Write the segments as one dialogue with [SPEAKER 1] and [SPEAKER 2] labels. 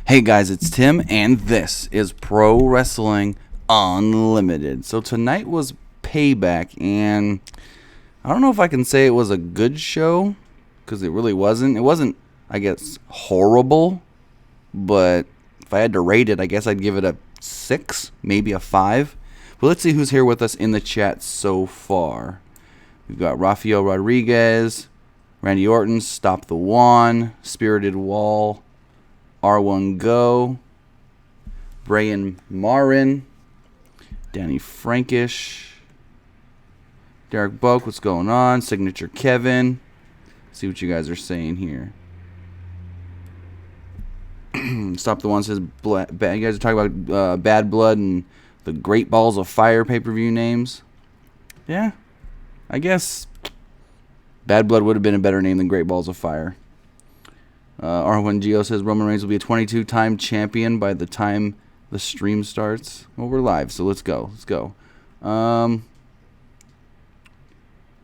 [SPEAKER 1] Hey guys, it's Tim, and this is Pro Wrestling Unlimited. So tonight was Payback, and I don't know if I can say it was a good show, because it really wasn't. It wasn't, I guess, horrible, but if I had to rate it, I guess I'd give it a 6, maybe a 5. But let's see who's here with us in the chat so far. We've got Rafael Rodriguez, Randy Orton, Stop the Wand, Spirited Wall, R1 Go, Brian Marin, Danny Frankish, Derek Boak, what's going on? Signature Kevin. See what you guys are saying here. Stop the One says, you guys are talking about Bad Blood and the Great Balls of Fire pay-per-view names. Yeah, I guess Bad Blood would have been a better name than Great Balls of Fire. R1 Geo says Roman Reigns will be a 22-time champion by the time the stream starts. Well, we're live, so let's go.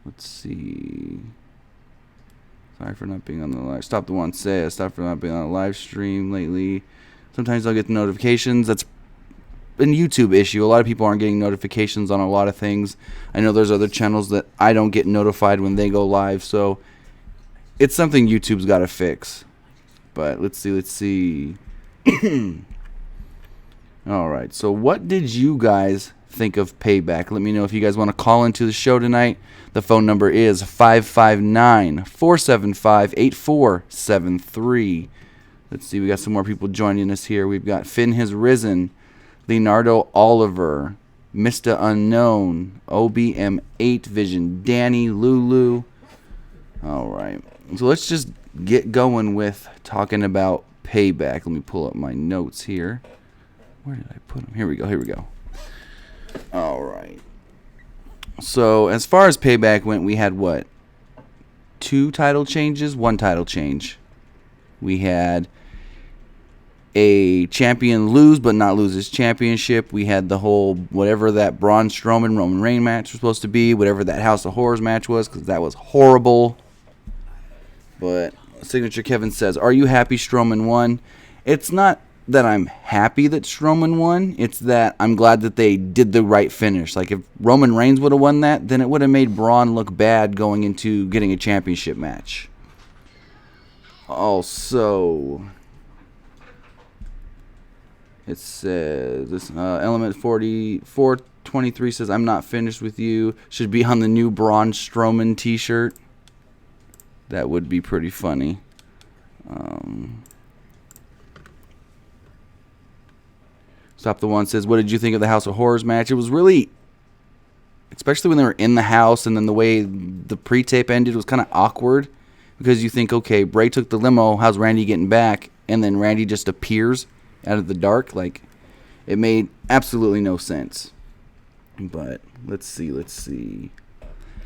[SPEAKER 1] Let's see. Sorry for not being on the live. Stop the One says, stop for not being on a live stream lately. Sometimes I'll get the notifications. That's a YouTube issue. A lot of people aren't getting notifications on a lot of things. I know there's other channels that I don't get notified when they go live, so it's something YouTube's got to fix. But let's see. All right. So what did you guys think of Payback? Let me know if you guys want to call into the show tonight. The phone number is 559-475-8473. Let's see. We got some more people joining us here. We've got Finn Has Risen, Leonardo Oliver, Mr. Unknown, OBM8 Vision, Danny, Lulu. All right. So let's just get going with talking about Payback. Let me pull up my notes here. Where did I put them? Here we go. All right. So as far as Payback went, we had what? 2 title changes? 1 title change. We had a champion lose but not lose his championship. We had the whole whatever that Braun Strowman Roman Reigns match was supposed to be, whatever that House of Horrors match was, because that was horrible. But Signature Kevin says, are you happy Strowman won? It's not that I'm happy that Strowman won. It's that I'm glad that they did the right finish. Like, if Roman Reigns would have won that, then it would have made Braun look bad going into getting a championship match. Also, it says, this Element 423 says, I'm not finished with you. Should be on the new Braun Strowman t-shirt. That would be pretty funny. Stop the One says, what did you think of the House of Horrors match? It was really, especially when they were in the house, and then the way the pre-tape ended was kind of awkward, because you think, okay, Bray took the limo, how's Randy getting back? And then Randy just appears out of the dark. Like, it made absolutely no sense. But let's see.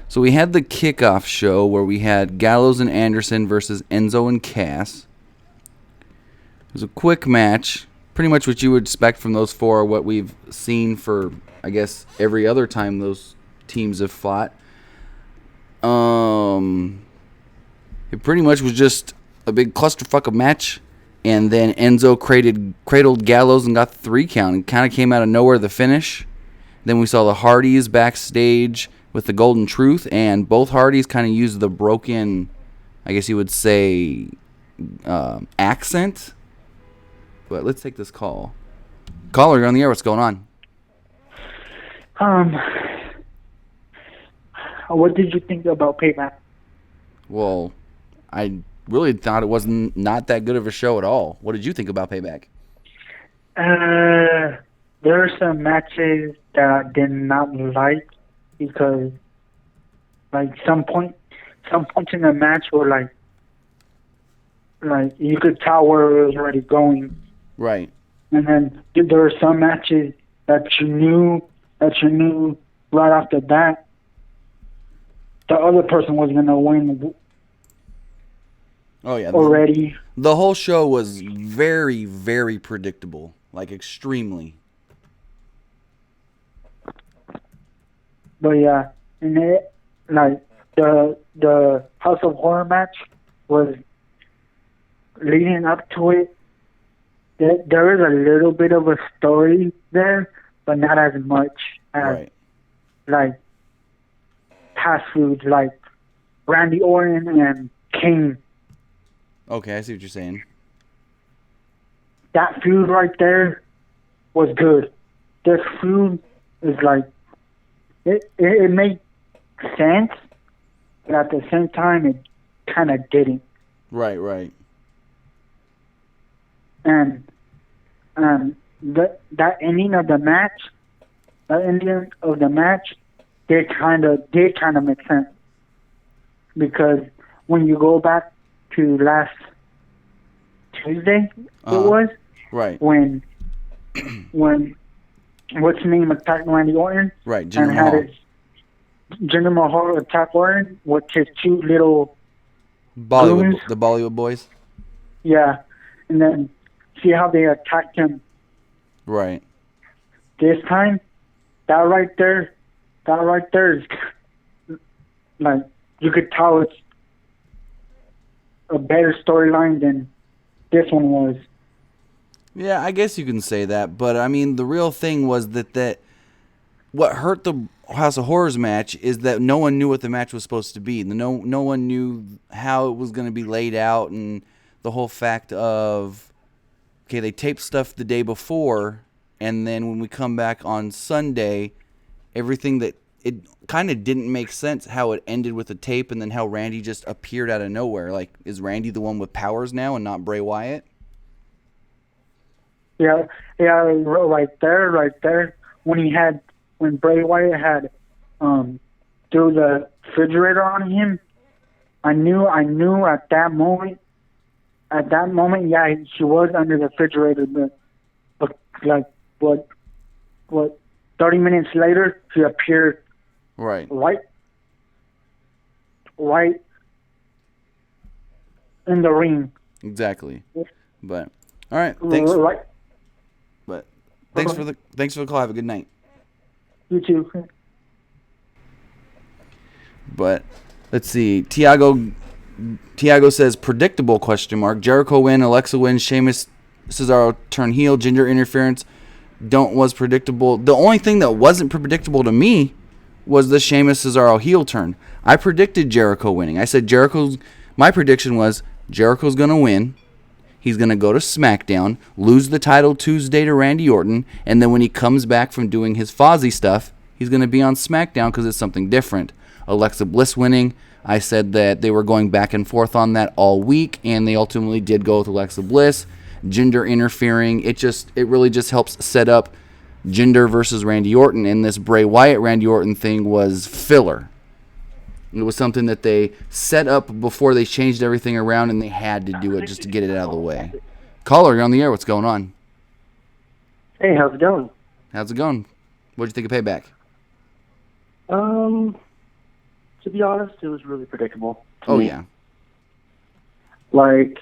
[SPEAKER 1] So we had the kickoff show where we had Gallows and Anderson versus Enzo and Cass. It was a quick match. Pretty much what you would expect from those 4, what we've seen for, I guess, every other time those teams have fought. It pretty much was just a big clusterfuck of match. And then Enzo cradled Gallows and got the 3 count. And kind of came out of nowhere, the finish. Then we saw the Hardys backstage with the Golden Truth, and both Hardys kind of used the broken, I guess you would say, accent. But let's take this call. Caller, you're on the air. What's going on?
[SPEAKER 2] What did you think about Payback?
[SPEAKER 1] Well, I really thought it wasn't not that good of a show at all. What did you think about Payback?
[SPEAKER 2] There are some matches that I did not like, because like some points in the match were like you could tell where it was already going.
[SPEAKER 1] Right.
[SPEAKER 2] And then there were some matches that you knew right off the bat the other person was gonna win.
[SPEAKER 1] Oh yeah.
[SPEAKER 2] Already.
[SPEAKER 1] The whole show was very, very predictable. Like, extremely.
[SPEAKER 2] But yeah, and it, like the House of Horror match was leading up to it. there is a little bit of a story there, but not as much as
[SPEAKER 1] Right.
[SPEAKER 2] like past feuds like Randy Orton and Kane.
[SPEAKER 1] Okay, I see what you're saying.
[SPEAKER 2] That feud right there was good. This feud is like it made sense, but at the same time it kind of didn't.
[SPEAKER 1] Right.
[SPEAKER 2] And that ending of the match, did kind of make sense, because when you go back to last Tuesday, it was
[SPEAKER 1] Right.
[SPEAKER 2] when what's his name attacked Randy Orton,
[SPEAKER 1] Right,
[SPEAKER 2] and
[SPEAKER 1] Jinder
[SPEAKER 2] had
[SPEAKER 1] Mahal.
[SPEAKER 2] his Jinder Mahal attack Orton with his cute little
[SPEAKER 1] Bollywood,
[SPEAKER 2] goons.
[SPEAKER 1] the Bollywood boys.
[SPEAKER 2] Yeah, and then see how they attacked him
[SPEAKER 1] Right.
[SPEAKER 2] this time. That right there is like, you could tell it's a better storyline than this one was.
[SPEAKER 1] Yeah, I guess you can say that, but I mean, the real thing was that what hurt the House of Horrors match is that no one knew what the match was supposed to be. No one knew how it was going to be laid out, and the whole fact of, okay, they taped stuff the day before, and then when we come back on Sunday, everything that it kind of didn't make sense how it ended with the tape, and then how Randy just appeared out of nowhere. Like, is Randy the one with powers now and not Bray Wyatt?
[SPEAKER 2] Yeah, right there. When Bray Wyatt had threw the refrigerator on him, I knew at that moment, yeah, he was under the refrigerator, but like what 30 minutes later, he appeared
[SPEAKER 1] Right.
[SPEAKER 2] right in the ring.
[SPEAKER 1] Exactly. But all right, thanks.
[SPEAKER 2] Right.
[SPEAKER 1] But thanks for the call. Have a good night.
[SPEAKER 2] You too.
[SPEAKER 1] But let's see. Tiago says predictable ? Jericho win, Alexa win, Sheamus, Cesaro turn heel, Jinder interference was predictable. The only thing that wasn't predictable to me was the Sheamus Cesaro heel turn. I predicted Jericho winning. I said my prediction was Jericho's going to win. He's going to go to SmackDown, lose the title Tuesday to Randy Orton, and then when he comes back from doing his Fozzy stuff, he's going to be on SmackDown because it's something different. Alexa Bliss winning. I said that they were going back and forth on that all week, and they ultimately did go with Alexa Bliss. Jinder interfering. It really just helps set up Jinder versus Randy Orton, and this Bray Wyatt Randy Orton thing was filler. It was something that they set up before they changed everything around, and they had to do it just to get it out of the way. Caller, you're on the air. What's going on?
[SPEAKER 3] Hey, how's it going?
[SPEAKER 1] How's it going? What'd you think of Payback?
[SPEAKER 3] To be honest, it was really predictable.
[SPEAKER 1] Oh, yeah.
[SPEAKER 3] Like,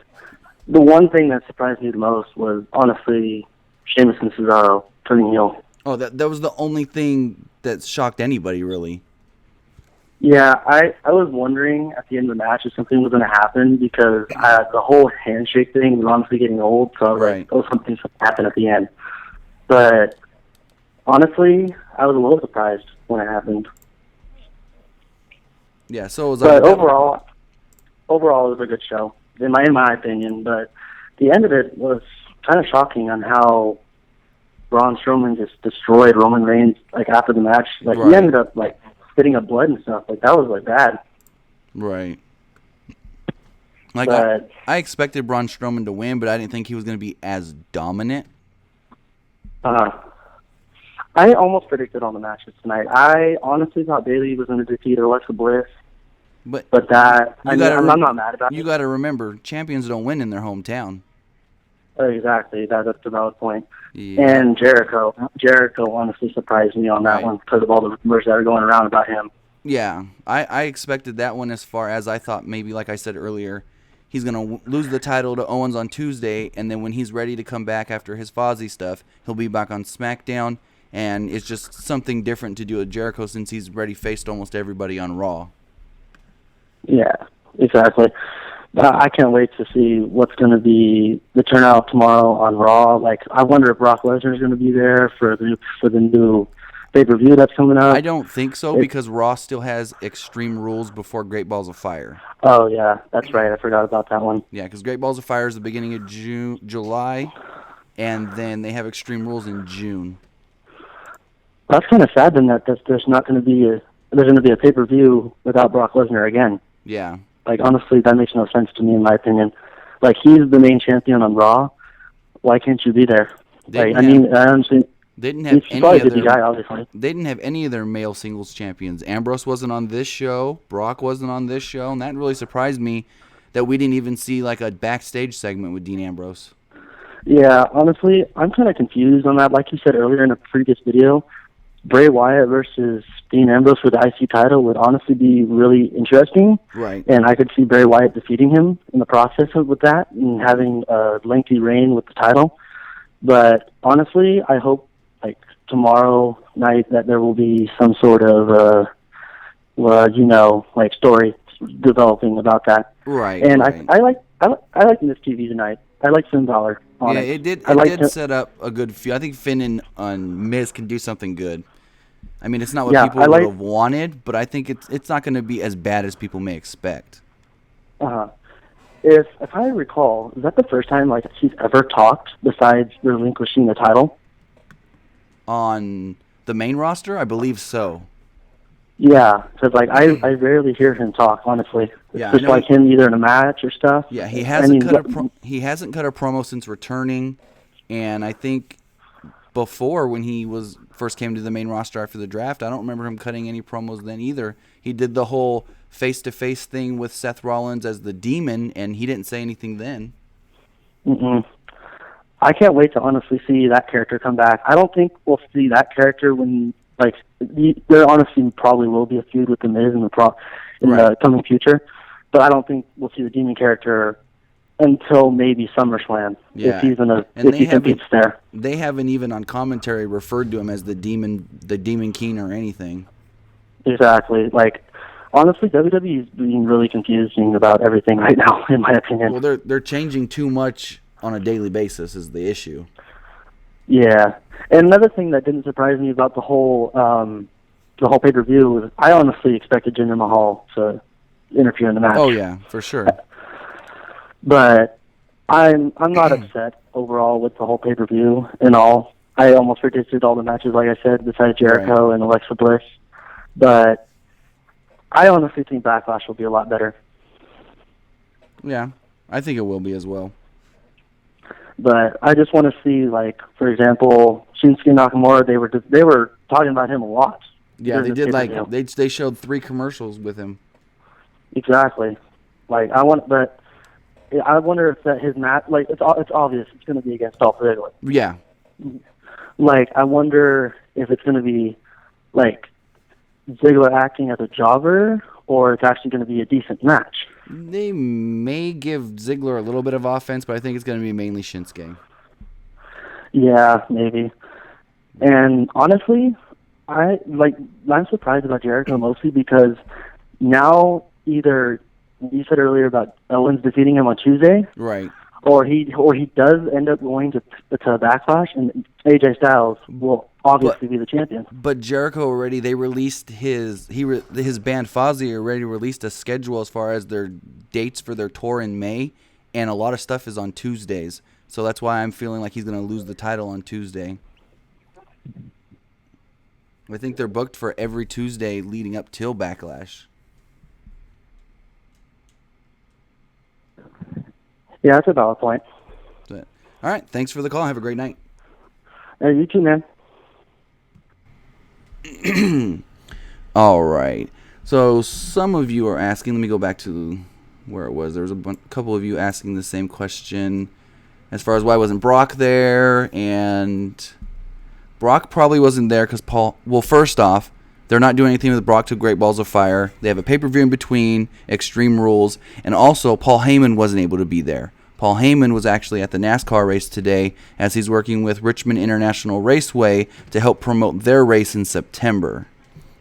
[SPEAKER 3] the one thing that surprised me the most was, honestly, Sheamus and Cesaro turning heel.
[SPEAKER 1] Oh, that was the only thing that shocked anybody, really.
[SPEAKER 3] Yeah, I was wondering at the end of the match if something was going to happen, because the whole handshake thing was honestly getting old, so I was like, oh, something's going to happen at the end. But honestly, I was a little surprised when it happened.
[SPEAKER 1] Yeah, so was
[SPEAKER 3] But overall, it was a good show, in my opinion. But the end of it was kind of shocking on how Braun Strowman just destroyed Roman Reigns, like, after the match. Like, he ended up, like, spitting up blood and stuff. Like, that was, like, bad.
[SPEAKER 1] Right. Like,
[SPEAKER 3] But
[SPEAKER 1] I expected Braun Strowman to win, but I didn't think he was going to be as dominant.
[SPEAKER 3] I almost predicted on the matches tonight. I honestly thought Bayley was going to defeat Alexa Bliss. But that, I'm not mad about it.
[SPEAKER 1] You got to remember, champions don't win in their hometown.
[SPEAKER 3] Exactly. That's a valid point.
[SPEAKER 1] Yeah.
[SPEAKER 3] And Jericho honestly surprised me on that one because of all the rumors that are going around about him.
[SPEAKER 1] Yeah, I expected that one, as far as I thought maybe, like I said earlier, he's going to lose the title to Owens on Tuesday, and then when he's ready to come back after his Fozzy stuff, he'll be back on SmackDown, and it's just something different to do with Jericho since he's already faced almost everybody on Raw.
[SPEAKER 3] Yeah, exactly. I can't wait to see what's going to be the turnout tomorrow on Raw. Like, I wonder if Brock Lesnar is going to be there for the new pay-per-view that's coming up.
[SPEAKER 1] I don't think so because Raw still has Extreme Rules before Great Balls of Fire.
[SPEAKER 3] Oh, yeah, that's right. I forgot about that one.
[SPEAKER 1] Yeah, because Great Balls of Fire is the beginning of July, and then they have Extreme Rules in June.
[SPEAKER 3] That's kind of sad then that there's going to be a pay-per-view without Brock Lesnar again.
[SPEAKER 1] Yeah.
[SPEAKER 3] Like, honestly, that makes no sense to me, in my opinion. Like, he's the main champion on Raw. Why can't you be there? I honestly...
[SPEAKER 1] They didn't have
[SPEAKER 3] They
[SPEAKER 1] didn't have any of their male singles champions. Ambrose wasn't on this show. Brock wasn't on this show, and that really surprised me that we didn't even see like a backstage segment with Dean Ambrose.
[SPEAKER 3] Yeah, honestly, I'm kind of confused on that. Like you said earlier in a previous video, Bray Wyatt versus Dean Ambrose for the IC title would honestly be really interesting.
[SPEAKER 1] Right.
[SPEAKER 3] And I could see Bray Wyatt defeating him in the process with that and having a lengthy reign with the title. But honestly, I hope like tomorrow night that there will be some sort of like story developing about that.
[SPEAKER 1] Right.
[SPEAKER 3] And
[SPEAKER 1] right.
[SPEAKER 3] I like this TV tonight. I like Finn Balor on it.
[SPEAKER 1] It did set up a good feud. I think Finn and Miz can do something good. I mean, it's not what people would have wanted, but I think it's not going to be as bad as people may expect.
[SPEAKER 3] If I recall, is that the first time like he's ever talked besides relinquishing the title?
[SPEAKER 1] On the main roster, I believe so.
[SPEAKER 3] Yeah, because like I rarely hear him talk, honestly.
[SPEAKER 1] Yeah,
[SPEAKER 3] just like him either in a match or stuff.
[SPEAKER 1] Yeah, he hasn't cut a promo since returning, and I think before when he first came to the main roster after the draft, I don't remember him cutting any promos then either. He did the whole face-to-face thing with Seth Rollins as the Demon, and he didn't say anything then.
[SPEAKER 3] I can't wait to honestly see that character come back. I don't think we'll see that character when, like, there honestly probably will be a feud with The Miz in the coming future, but I don't think we'll see the Demon character until maybe SummerSlam, if he competes there.
[SPEAKER 1] They haven't even on commentary referred to him as the Demon King or anything.
[SPEAKER 3] Exactly. Like, honestly, WWE is being really confusing about everything right now, in my opinion.
[SPEAKER 1] Well, they're changing too much on a daily basis is the issue.
[SPEAKER 3] Yeah, and another thing that didn't surprise me about the whole pay-per-view was I honestly expected Jinder Mahal to interfere in the match.
[SPEAKER 1] Oh yeah, for sure.
[SPEAKER 3] But I'm not upset overall with the whole pay-per-view and all. I almost predicted all the matches, like I said, besides Jericho and Alexa Bliss. But I honestly think Backlash will be a lot better.
[SPEAKER 1] Yeah, I think it will be as well.
[SPEAKER 3] But I just want to see, like, for example, Shinsuke Nakamura. They were talking about him a lot.
[SPEAKER 1] Yeah, they did. Like they showed 3 commercials with him.
[SPEAKER 3] Exactly. Like I wonder if that his match. Like it's obvious it's going to be against Dolph Ziggler.
[SPEAKER 1] Yeah.
[SPEAKER 3] Like I wonder if it's going to be like Ziggler acting as a jobber, or it's actually going to be a decent match.
[SPEAKER 1] They may give Ziggler a little bit of offense, but I think it's going to be mainly Shinsuke.
[SPEAKER 3] Yeah, maybe. And honestly, I'm surprised about Jericho mostly because now either you said earlier about Owens defeating him on Tuesday,
[SPEAKER 1] right?
[SPEAKER 3] Or he does end up going to Backlash, and AJ Styles will obviously be the champion.
[SPEAKER 1] But Jericho already, they released his band Fozzy already released a schedule as far as their dates for their tour in May, and a lot of stuff is on Tuesdays. So that's why I'm feeling like he's going to lose the title on Tuesday. I think they're booked for every Tuesday leading up till Backlash.
[SPEAKER 3] Yeah, that's a valid point.
[SPEAKER 1] All right, thanks for the call. Have a great night.
[SPEAKER 3] You too, man.
[SPEAKER 1] All right. So some of you are asking, let me go back to where it was. There was a couple of you asking the same question as far as why wasn't Brock there, and Brock probably wasn't there because first off, they're not doing anything with Brock to Great Balls of Fire. They have a pay-per-view in between, Extreme Rules, and also Paul Heyman wasn't able to be there. Paul Heyman was actually at the NASCAR race today as he's working with Richmond International Raceway to help promote their race in September.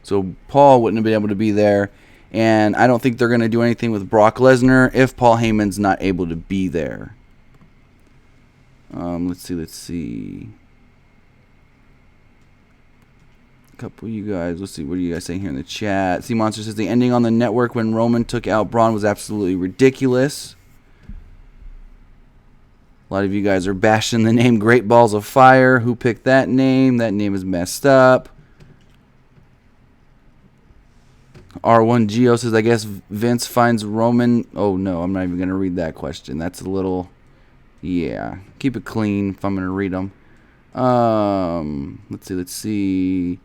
[SPEAKER 1] So Paul wouldn't have been able to be there. And I don't think they're going to do anything with Brock Lesnar if Paul Heyman's not able to be there. Let's see. A couple of you guys. Let's see. What are you guys saying here in the chat? Sea Monster says the ending on the network when Roman took out Braun was absolutely ridiculous. A lot of you guys are bashing the name Great Balls of Fire. Who picked that name? That name is messed up. R1 Geo says, I guess Vince finds Roman. Oh, no. I'm not even going to read that question. That's a little. Yeah. Keep it clean if I'm going to read them. Let's see.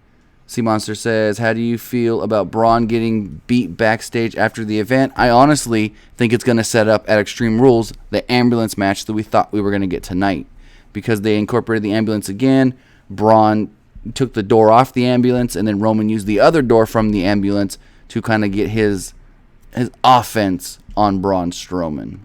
[SPEAKER 1] Sea Monster says, how do you feel about Braun getting beat backstage after the event? I honestly think it's going to set up at Extreme Rules the ambulance match that we thought we were going to get tonight. Because they incorporated the ambulance again. Braun took the door off the ambulance, and then Roman used the other door from the ambulance to kind of get his offense on Braun Strowman.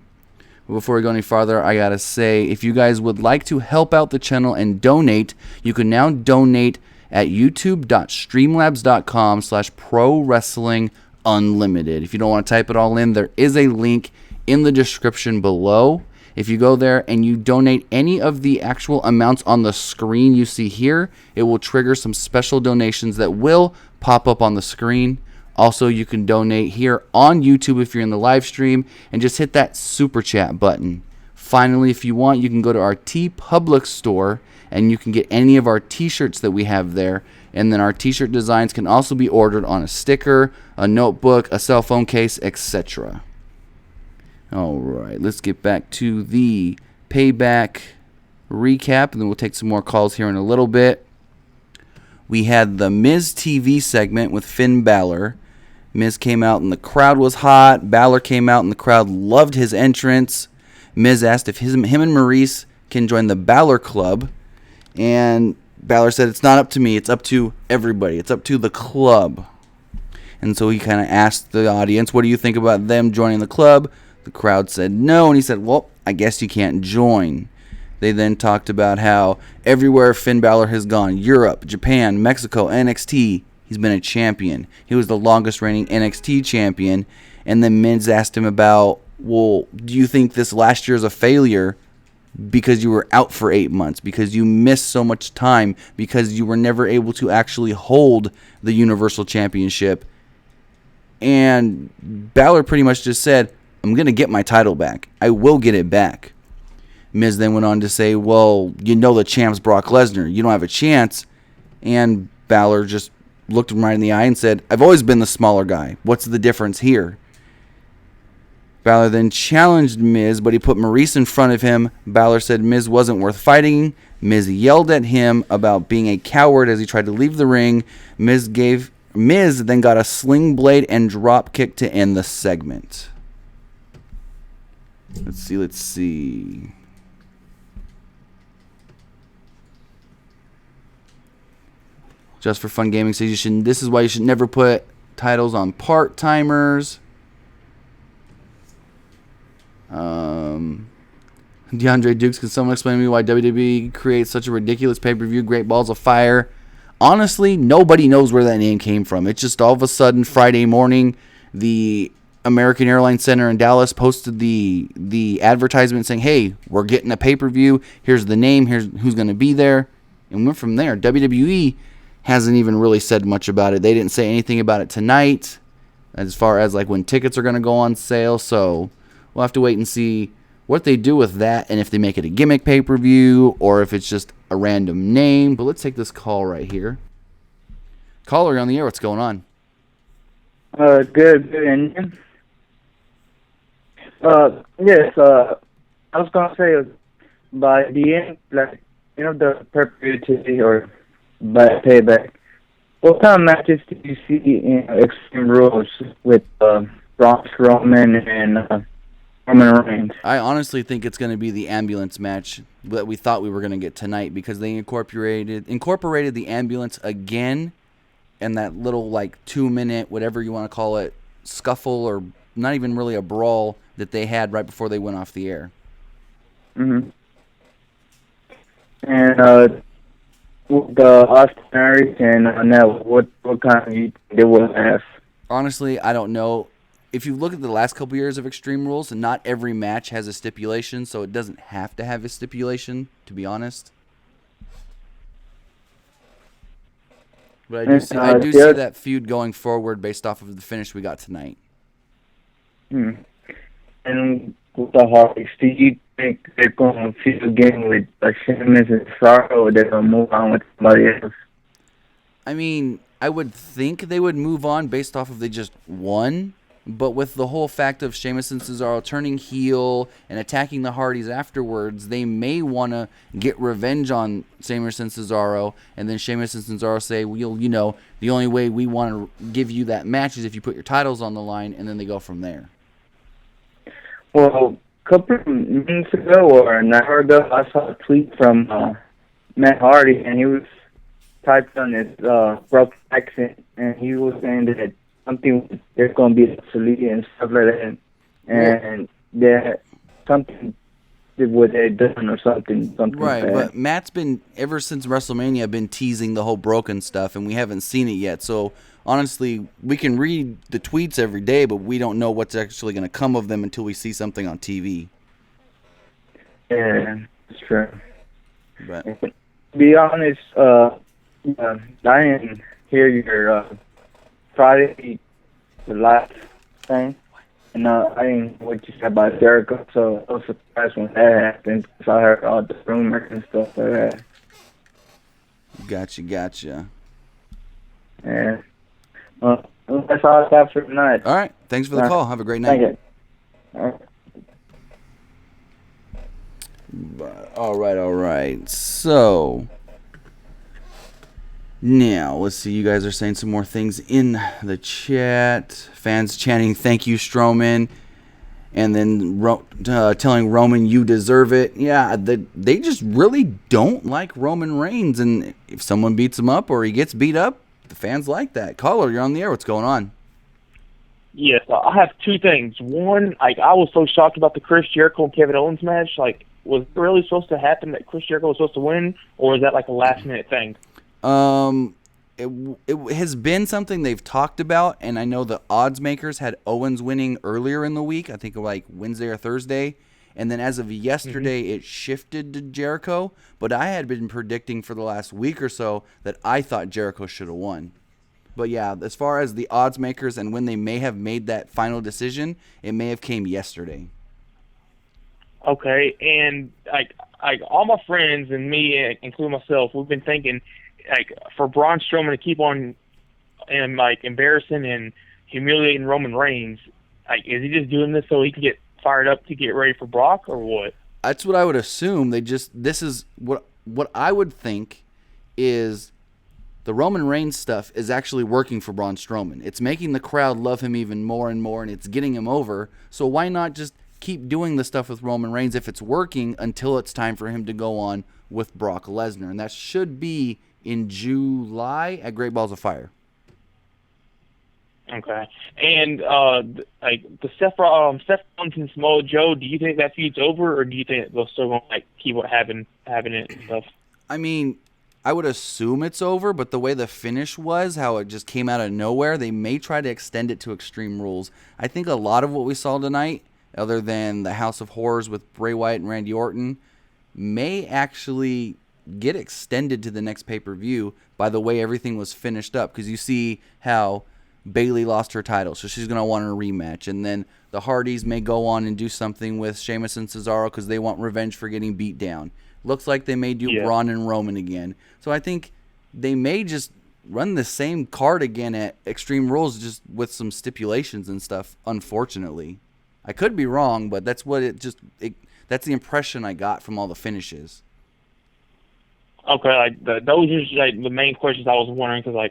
[SPEAKER 1] Before we go any farther, I gotta say, if you guys would like to help out the channel and donate, you can now donate at youtube.streamlabs.com/pro-wrestling-unlimited. If you don't want to type it all in, there is a link in the description below. If you go there and you donate any of the actual amounts on the screen you see here, it will trigger some special donations that will pop up on the screen. Also, you can donate here on YouTube if you're in the live stream and just hit that super chat button. Finally, if you want, you can go to our TeePublic store and you can get any of our t-shirts that we have there. And then our t-shirt designs can also be ordered on a sticker, a notebook, a cell phone case, etc. All right, let's get back to the Payback recap, and then we'll take some more calls here in a little bit. We had the Miz TV segment with Finn Balor. Miz came out and the crowd was hot. Balor came out and the crowd loved his entrance. Miz asked if him and Maurice can join the Balor Club. And Balor said, it's not up to me. It's up to everybody. It's up to the club. And so he kind of asked the audience, what do you think about them joining the club? The crowd said no. And he said, well, I guess you can't join. They then talked about how everywhere Finn Balor has gone, Europe, Japan, Mexico, NXT, he's been a champion. He was the longest reigning NXT champion. And then Miz asked him about, well, do you think this last year is a failure because you were out for 8 months, because you missed so much time, because you were never able to actually hold the Universal Championship? And Balor pretty much just said, I'm going to get my title back. I will get it back. Miz then went on to say, well, you know the champ's Brock Lesnar. You don't have a chance. And Balor just looked him right in the eye and said, I've always been the smaller guy. What's the difference here? Balor then challenged Miz, but he put Maurice in front of him. Balor said Miz wasn't worth fighting. Miz yelled at him about being a coward as he tried to leave the ring. Miz then got a sling blade and drop kick to end the segment. Let's see. Just for Fun Gaming says this is why you should never put titles on part-timers. DeAndre Dukes, can someone explain to me why WWE creates such a ridiculous pay-per-view, Great Balls of Fire? Honestly, nobody knows where that name came from. It's just all of a sudden Friday morning, the American Airlines Center in Dallas posted the advertisement saying, hey, we're getting a pay-per-view. Here's the name. Here's who's going to be there. And went from there. WWE hasn't even really said much about it. They didn't say anything about it tonight as far as like when tickets are going to go on sale. So we'll have to wait and see what they do with that and if they make it a gimmick pay-per-view or if it's just a random name. But let's take this call right here. Caller, you're on the air. What's going on?
[SPEAKER 2] Good. And yes, I was going to say by the end, like, the pay-per-view or by Payback, what kind of matches do you see in Extreme Rules with Braun Strowman and Roman Reigns?
[SPEAKER 1] I honestly think it's going to be the ambulance match that we thought we were going to get tonight because they incorporated the ambulance again in that little 2-minute, whatever you want to call it, scuffle or not even really a brawl that they had right before they went off the air.
[SPEAKER 2] Mm-hmm. And the Austin Aries and now what kind of they will have?
[SPEAKER 1] Honestly, I don't know. If you look at the last couple years of Extreme Rules, not every match has a stipulation, so it doesn't have to have a stipulation, to be honest. But I do see that feud going forward based off of the finish we got tonight.
[SPEAKER 4] And with the Hardys, do you think they're going to feud again with Sheamus and Cesaro, or they're going to move on with somebody else?
[SPEAKER 1] I mean, I would think they would move on based off of they just won. But with the whole fact of Sheamus and Cesaro turning heel and attacking the Hardys afterwards, they may want to get revenge on Sheamus and Cesaro. And then Sheamus and Cesaro say, well, you know, the only way we want to give you that match is if you put your titles on the line. And then they go from there.
[SPEAKER 4] Well, a couple of minutes ago or an hour ago, I saw a tweet from Matt Hardy, and he was typed on his broken accent, and he was saying that something there's going to be obsolete and stuff like that, and that something what they done or something
[SPEAKER 1] right,
[SPEAKER 4] bad.
[SPEAKER 1] But Matt's been, ever since WrestleMania, been teasing the whole broken stuff, and we haven't seen it yet. So, honestly, we can read the tweets every day, but we don't know what's actually going to come of them until we see something on TV.
[SPEAKER 4] Yeah, that's true.
[SPEAKER 1] But
[SPEAKER 4] to be honest, I didn't hear your Friday, the last thing. And I didn't know what you said about Jericho, so I was surprised when that happened, because I heard all the rumors and stuff like that.
[SPEAKER 1] Gotcha.
[SPEAKER 4] Yeah. Well, that's all I got for tonight.
[SPEAKER 1] All right. Thanks for the call. Have a great night.
[SPEAKER 4] Thank you. All right.
[SPEAKER 1] All right. So, now, let's see. You guys are saying some more things in the chat. Fans chanting, "Thank you, Strowman." And then telling Roman, "You deserve it." Yeah, they just really don't like Roman Reigns. And if someone beats him up or he gets beat up, the fans like that. Caller, you're on the air. What's going on?
[SPEAKER 5] Yes, I have two things. One, I was so shocked about the Chris Jericho and Kevin Owens match. Was it really supposed to happen that Chris Jericho was supposed to win, or is that like a last-minute thing?
[SPEAKER 1] It has been something they've talked about, and I know the odds makers had Owens winning earlier in the week. I think like Wednesday or Thursday. And then as of yesterday, it shifted to Jericho. But I had been predicting for the last week or so that I thought Jericho should have won. But yeah, as far as the odds makers and when they may have made that final decision, it may have came yesterday.
[SPEAKER 5] Okay, and all my friends and me, including myself, we've been thinking for Braun Strowman to keep on and embarrassing and humiliating Roman Reigns. Is he just doing this so he can get fired up to get ready for Brock, or what?
[SPEAKER 1] That's what I would assume. This is what I would think is the Roman Reigns stuff is actually working for Braun Strowman. It's making the crowd love him even more and more, and it's getting him over. So why not just keep doing the stuff with Roman Reigns if it's working until it's time for him to go on with Brock Lesnar? And that should be in July at Great Balls of Fire.
[SPEAKER 5] Okay. And the Seth Rollins and Samoa Joe, do you think that feud's over, or do you think they'll still going to keep having it and stuff?
[SPEAKER 1] I mean, I would assume it's over, but the way the finish was, how it just came out of nowhere, they may try to extend it to Extreme Rules. I think a lot of what we saw tonight, other than the House of Horrors with Bray Wyatt and Randy Orton, may actually get extended to the next pay-per-view by the way everything was finished up. Because you see how Bayley lost her title, so she's going to want a rematch. And then the Hardys may go on and do something with Sheamus and Cesaro because they want revenge for getting beat down. Looks like they may do Braun and Roman again. So I think they may just run the same card again at Extreme Rules, just with some stipulations and stuff, unfortunately. I could be wrong, but that's what that's the impression I got from all the finishes.
[SPEAKER 5] Okay, those are the main questions I was wondering, because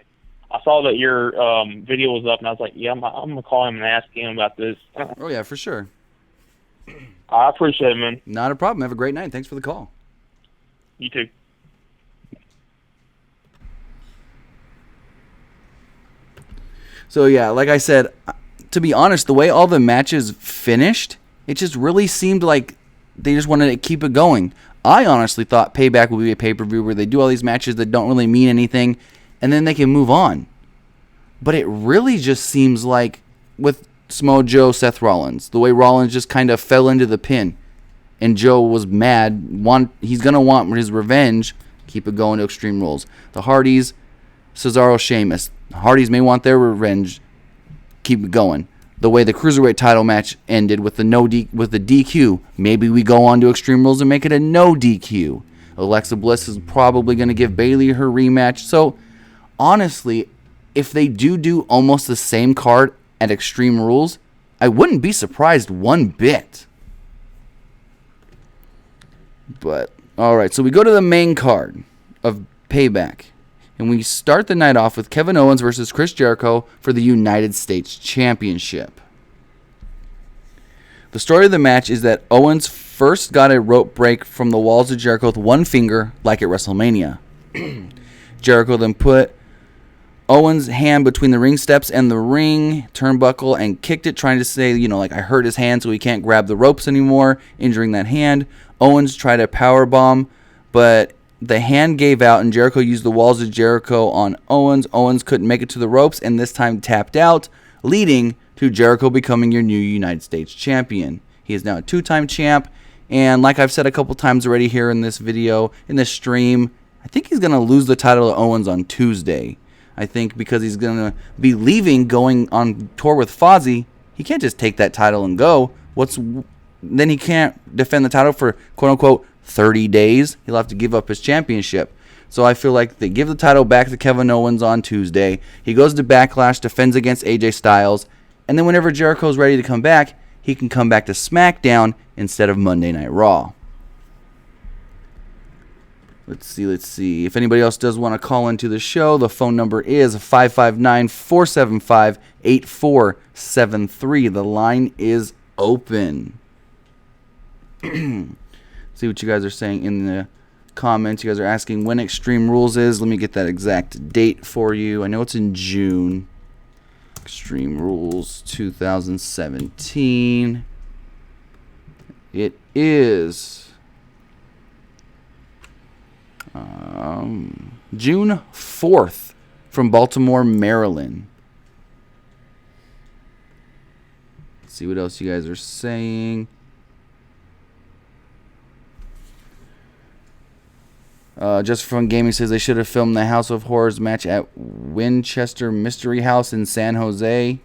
[SPEAKER 5] I saw that your video was up, and I was like, yeah, I'm gonna call him and ask him about this.
[SPEAKER 1] Oh yeah, for sure.
[SPEAKER 5] I appreciate it, man.
[SPEAKER 1] Not a problem. Have a great night. Thanks for the call.
[SPEAKER 5] You too.
[SPEAKER 1] So yeah, like I said, to be honest, the way all the matches finished, it just really seemed like they just wanted to keep it going. I honestly thought Payback would be a pay-per-view where they do all these matches that don't really mean anything, and then they can move on. But it really just seems like with Samoa Joe, Seth Rollins, the way Rollins just kind of fell into the pin, and Joe was mad. He's going to want his revenge. Keep it going to Extreme Rules. The Hardys, Cesaro, Sheamus. The Hardys may want their revenge. Keep it going. The way the Cruiserweight title match ended with the DQ, maybe we go on to Extreme Rules and make it a no DQ. Alexa Bliss is probably going to give Bayley her rematch. So, honestly, if they do almost the same card at Extreme Rules, I wouldn't be surprised one bit. But, alright, so we go to the main card of Payback. And we start the night off with Kevin Owens versus Chris Jericho for the United States Championship. The story of the match is that Owens first got a rope break from the walls of Jericho with one finger, like at WrestleMania. Jericho then put Owens' hand between the ring steps and the ring turnbuckle and kicked it, trying to say, I hurt his hand so he can't grab the ropes anymore, injuring that hand. Owens tried a power bomb, but the hand gave out, and Jericho used the walls of Jericho on Owens. Owens couldn't make it to the ropes, and this time tapped out, leading to Jericho becoming your new United States Champion. He is now a 2-time champ, and like I've said a couple times already here in this video, in this stream, I think he's going to lose the title to Owens on Tuesday. I think because he's going to be leaving, going on tour with Fozzy, he can't just take that title and go. Then he can't defend the title for quote-unquote 30 days. He'll have to give up his championship. So I feel like they give the title back to Kevin Owens on Tuesday. He goes to Backlash, defends against AJ Styles, and then whenever Jericho's ready to come back, he can come back to SmackDown instead of Monday Night Raw. Let's see. If anybody else does want to call into the show, the phone number is 559-475-8473. The line is open. See what you guys are saying in the comments. You guys are asking when Extreme Rules is. Let me get that exact date for you. I know it's in June. Extreme Rules 2017. It is June 4th from Baltimore, Maryland. Let's see what else you guys are saying. Just from Gaming says they should have filmed the House of Horrors match at Winchester Mystery House in San Jose.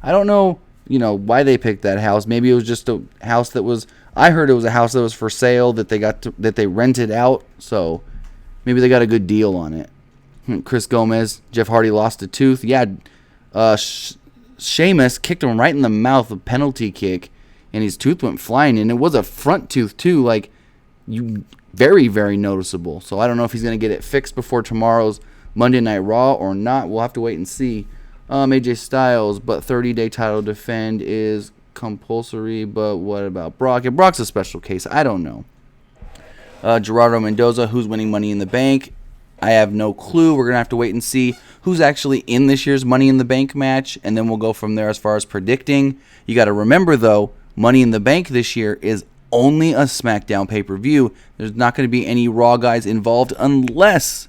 [SPEAKER 1] I don't know, why they picked that house. Maybe it was just a house that was. I heard it was a house that was for sale that they rented out. So maybe they got a good deal on it. Chris Gomez, Jeff Hardy lost a tooth. Yeah, Sheamus kicked him right in the mouth, a penalty kick, and his tooth went flying. And it was a front tooth too. Very, very noticeable. So I don't know if he's going to get it fixed before tomorrow's Monday Night Raw or not. We'll have to wait and see. AJ Styles, but 30-day title defend is compulsory. But what about Brock? If Brock's a special case, I don't know. Gerardo Mendoza, who's winning Money in the Bank? I have no clue. We're going to have to wait and see who's actually in this year's Money in the Bank match, and then we'll go from there as far as predicting. You got to remember, though, Money in the Bank this year is only a SmackDown pay-per-view. There's not going to be any Raw guys involved unless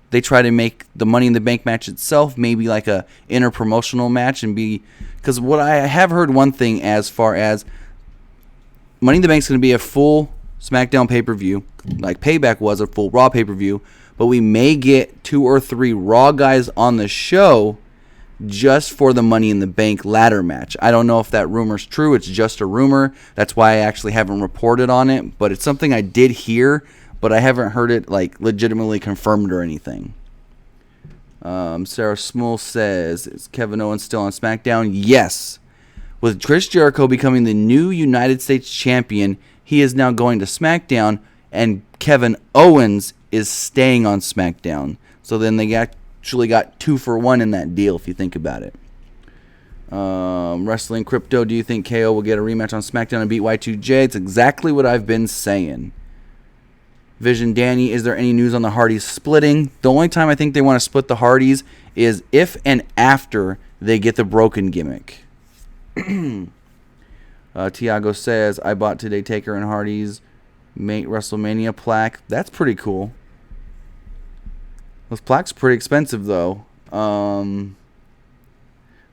[SPEAKER 1] they try to make the Money in the Bank match itself maybe like a inter-promotional match and be... Because what I have heard one thing as far as Money in the Bank is going to be a full SmackDown pay-per-view, like Payback was a full Raw pay-per-view, but we may get 2 or 3 Raw guys on the show just for the Money in the Bank ladder match. I don't know if that rumor's true. It's just a rumor. That's why I actually haven't reported on it. But it's something I did hear, but I haven't heard it legitimately confirmed or anything. Sarah Smule says, is Kevin Owens still on SmackDown? Yes. With Chris Jericho becoming the new United States Champion, he is now going to SmackDown, and Kevin Owens is staying on SmackDown. So then they actually got 2 for 1 in that deal, if you think about it. Wrestling Crypto, do you think KO will get a rematch on SmackDown and beat Y2J? It's exactly what I've been saying. Vision Danny, is there any news on the Hardys splitting? The only time I think they want to split the Hardys is if and after they get the broken gimmick. Tiago says, I bought today Taker and Hardy's Mate WrestleMania plaque. That's pretty cool. Those plaques pretty expensive though.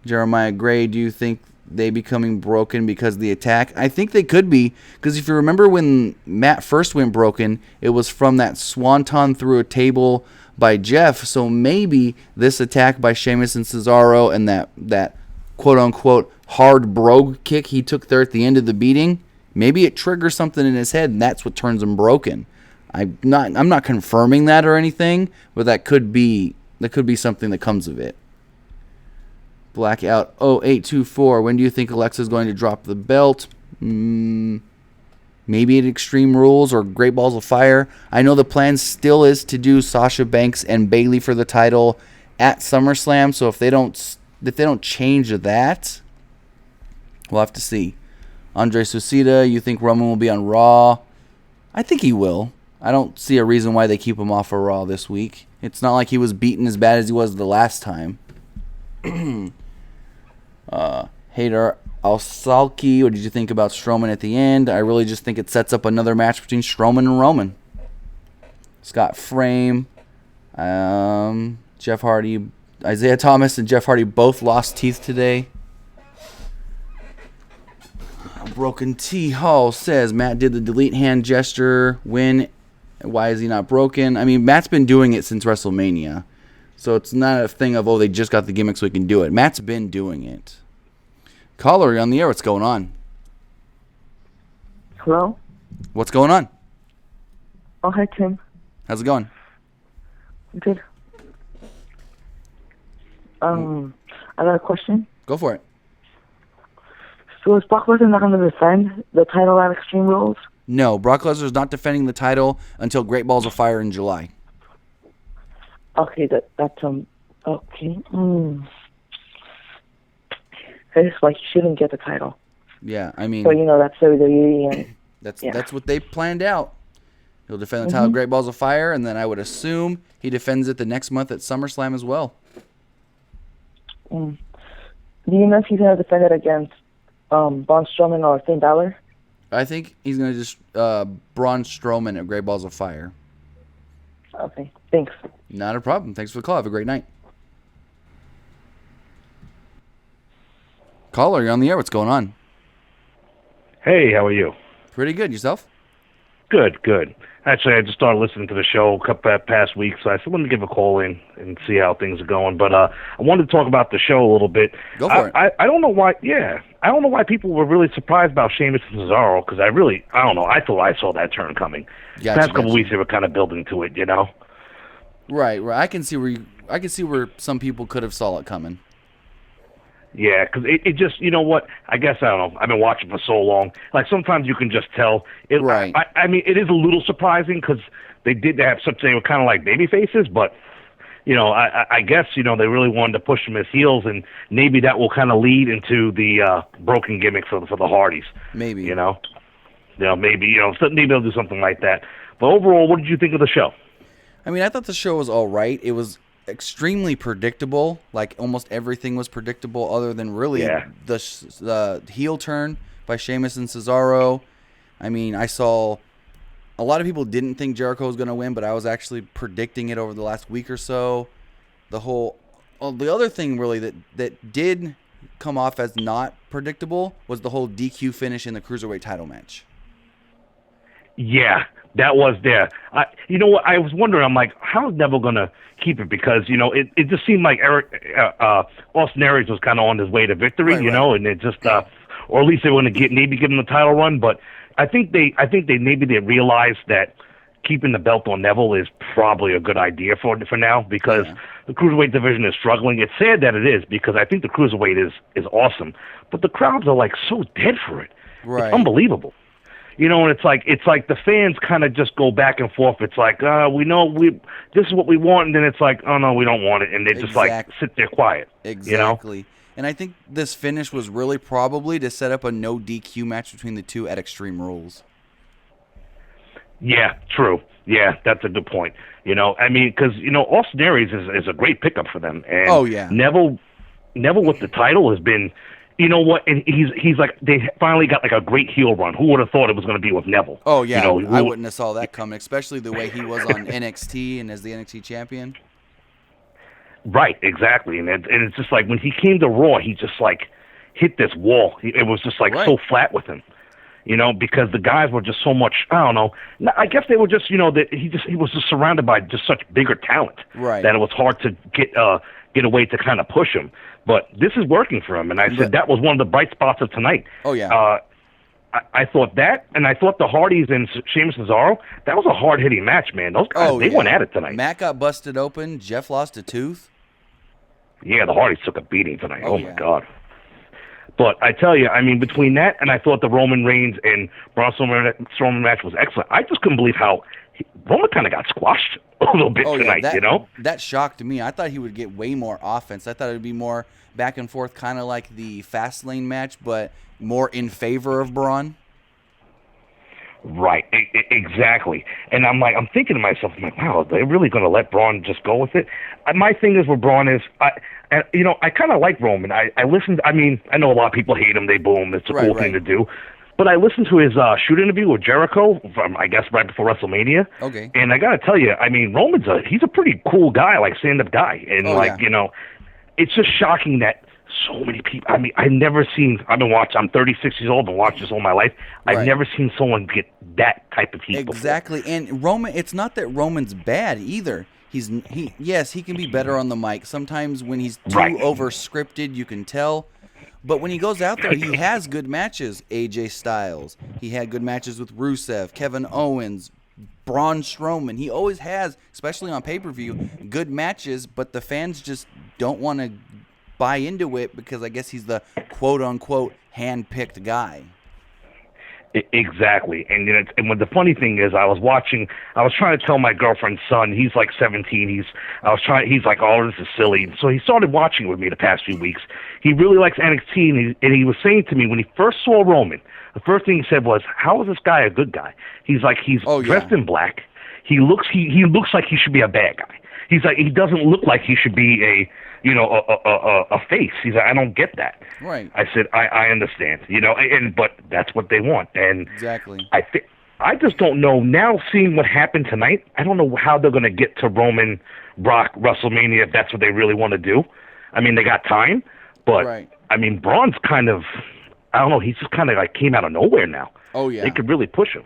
[SPEAKER 1] Jeremiah Gray, do you think they becoming broken because of the attack? I think they could be, because if you remember when Matt first went broken, it was from that swanton through a table by Jeff. So maybe this attack by Sheamus and Cesaro and that quote-unquote hard brogue kick he took there at the end of the beating, maybe it triggers something in his head, and that's what turns him broken. I'm not confirming that or anything, but that could be something that comes of it. Blackout 0824. When do you think Alexa's going to drop the belt? Maybe at Extreme Rules or Great Balls of Fire. I know the plan still is to do Sasha Banks and Bayley for the title at SummerSlam. So if they don't change that, we'll have to see. Andre Susita, you think Roman will be on Raw? I think he will. I don't see a reason why they keep him off of Raw this week. It's not like he was beaten as bad as he was the last time. Hader Alsalki, what did you think about Strowman at the end? I really just think it sets up another match between Strowman and Roman. Scott Frame, Jeff Hardy, Isaiah Thomas and Jeff Hardy both lost teeth today. Broken T Hall says Matt did the delete hand gesture. When? Why is he not broken? I mean, Matt's been doing it since WrestleMania. So it's not a thing of, they just got the gimmick so we can do it. Matt's been doing it. Caller, you're on the air. What's going on?
[SPEAKER 6] Hello?
[SPEAKER 1] What's going on?
[SPEAKER 6] Oh, hi, Tim.
[SPEAKER 1] How's it going?
[SPEAKER 6] Good. I got a question.
[SPEAKER 1] Go for it.
[SPEAKER 6] So is Brock Lesnar not going to defend the title at Extreme Rules?
[SPEAKER 1] No, Brock Lesnar's not defending the title until Great Balls of Fire in July.
[SPEAKER 6] Okay, that's okay. It's like he shouldn't get the title.
[SPEAKER 1] Yeah, I mean,
[SPEAKER 6] So that's WWE and
[SPEAKER 1] that's what they planned out. He'll defend the title Great Balls of Fire, and then I would assume he defends it the next month at SummerSlam as well.
[SPEAKER 6] Do you know if he's going to defend it against Braun Strowman or Finn Balor?
[SPEAKER 1] I think he's going to just Braun Strowman at Great Balls of Fire.
[SPEAKER 6] Okay, thanks.
[SPEAKER 1] Not a problem. Thanks for the call. Have a great night. Caller, you're on the air. What's going on?
[SPEAKER 7] Hey, how are you?
[SPEAKER 1] Pretty good. Yourself?
[SPEAKER 7] Good, good. Actually, I just started listening to the show a couple past weeks, so I wanted to give a call in and see how things are going. But I wanted to talk about the show a little bit.
[SPEAKER 1] Go for it.
[SPEAKER 7] I don't know why. Yeah, I don't know why people were really surprised about Sheamus and Cesaro, because I don't know. I thought I saw that turn coming. The past couple weeks, they were kind of building to it,
[SPEAKER 1] Right. I can see where some people could have saw it coming.
[SPEAKER 7] Yeah, because it just, you know what? I guess, I don't know. I've been watching for so long. Like, sometimes you can just tell.
[SPEAKER 1] Right.
[SPEAKER 7] I mean, it is a little surprising because they were kind of like baby faces, but, I guess, they really wanted to push them as heels, and maybe that will kind of lead into the broken gimmick for the Hardys.
[SPEAKER 1] Maybe.
[SPEAKER 7] Maybe they'll do something like that. But overall, what did you think of the show?
[SPEAKER 1] I mean, I thought the show was all right. It was extremely predictable. Like, almost everything was predictable other than really the heel turn by Sheamus and Cesaro. I mean, I saw a lot of people didn't think Jericho was going to win, but I was actually predicting it over the last week or so. The other thing really that did come off as not predictable was the whole DQ finish in the Cruiserweight title match.
[SPEAKER 7] Yeah, that was there. You know what? I was wondering. I'm like, how is Neville gonna keep it? Because it just seemed like Austin Aries was kind of on his way to victory. Right. And it just, or at least they want to maybe give him the title run. But I think they realized that keeping the belt on Neville is probably a good idea for now, because the Cruiserweight division is struggling. It's sad that it is, because I think the Cruiserweight is awesome, but the crowds are like so dead for it. Right. It's unbelievable. And it's like the fans kind of just go back and forth. It's like, this is what we want, and then it's like, oh no, we don't want it, and they just like sit there quiet.
[SPEAKER 1] Exactly. And I think this finish was really probably to set up a no DQ match between the two at Extreme Rules.
[SPEAKER 7] Yeah, true. Yeah, that's a good point. I mean, because Austin Aries is a great pickup for them, and Neville with the title has been. You know what? And he's like, they finally got like a great heel run. Who would have thought it was going to be with Neville?
[SPEAKER 1] Oh yeah, I wouldn't have saw that coming, especially the way he was on NXT and as the NXT champion.
[SPEAKER 7] Right, exactly, and it's just like when he came to Raw, he just like hit this wall. It was just like so flat with him, because the guys were just so much. I don't know. I guess they were just, that he was just surrounded by just such bigger talent that it was hard to get a way to kind of push him. But this is working for him, and I said that was one of the bright spots of tonight.
[SPEAKER 1] Oh yeah.
[SPEAKER 7] I thought that, and I thought the Hardys and Sheamus and Cesaro, that was a hard-hitting match, man. Those guys, they went at it tonight.
[SPEAKER 1] Matt got busted open. Jeff lost a tooth.
[SPEAKER 7] Yeah, the Hardys took a beating tonight. Oh my God. But I tell you, I mean, between that and I thought the Roman Reigns and Braun Strowman match was excellent. I just couldn't believe how Roman kind of got squashed a little bit tonight,
[SPEAKER 1] That shocked me. I thought he would get way more offense. I thought it would be more back and forth, kind of like the Fastlane match, but more in favor of Braun.
[SPEAKER 7] Right, exactly. And I'm thinking to myself, wow, are they really going to let Braun just go with it? My thing is with Braun is, I kind of like Roman. I listened. I mean, I know a lot of people hate him. They boo him. It's a cool thing to do. But I listened to his shoot interview with Jericho from, I guess, right before WrestleMania.
[SPEAKER 1] Okay.
[SPEAKER 7] And I got to tell you, I mean, Roman's he's a pretty cool guy, like stand-up guy. And it's just shocking that so many people. I mean, I'm 36 years old and watched this all my life. I've never seen someone get that type of heat
[SPEAKER 1] Exactly.
[SPEAKER 7] before.
[SPEAKER 1] And Roman, it's not that Roman's bad either. Yes, he can be better on the mic. Sometimes when he's too over scripted, you can tell. But when he goes out there, he has good matches. AJ Styles. He had good matches with Rusev, Kevin Owens, Braun Strowman. He always has, especially on pay-per-view, good matches, but the fans just don't want to buy into it because I guess he's the quote-unquote hand-picked guy.
[SPEAKER 7] Exactly. And when the funny thing is, I was trying to tell my girlfriend's son, he's like 17, he's like, oh, this is silly. So he started watching with me the past few weeks. He really likes NXT, and he was saying to me when he first saw Roman, the first thing he said was, how is this guy a good guy? He's like, he's dressed in black. He looks like he should be a bad guy. He's like, he doesn't look like he should be a face. He's like, I don't get that.
[SPEAKER 1] Right.
[SPEAKER 7] I said, I understand, but that's what they want. And
[SPEAKER 1] exactly.
[SPEAKER 7] I just don't know. Now seeing what happened tonight, I don't know how they're going to get to Roman, Brock, WrestleMania if that's what they really want to do. I mean, they got time, but I mean, Braun's kind of, I don't know, he's just kind of like came out of nowhere now.
[SPEAKER 1] Oh, yeah.
[SPEAKER 7] They could really push him.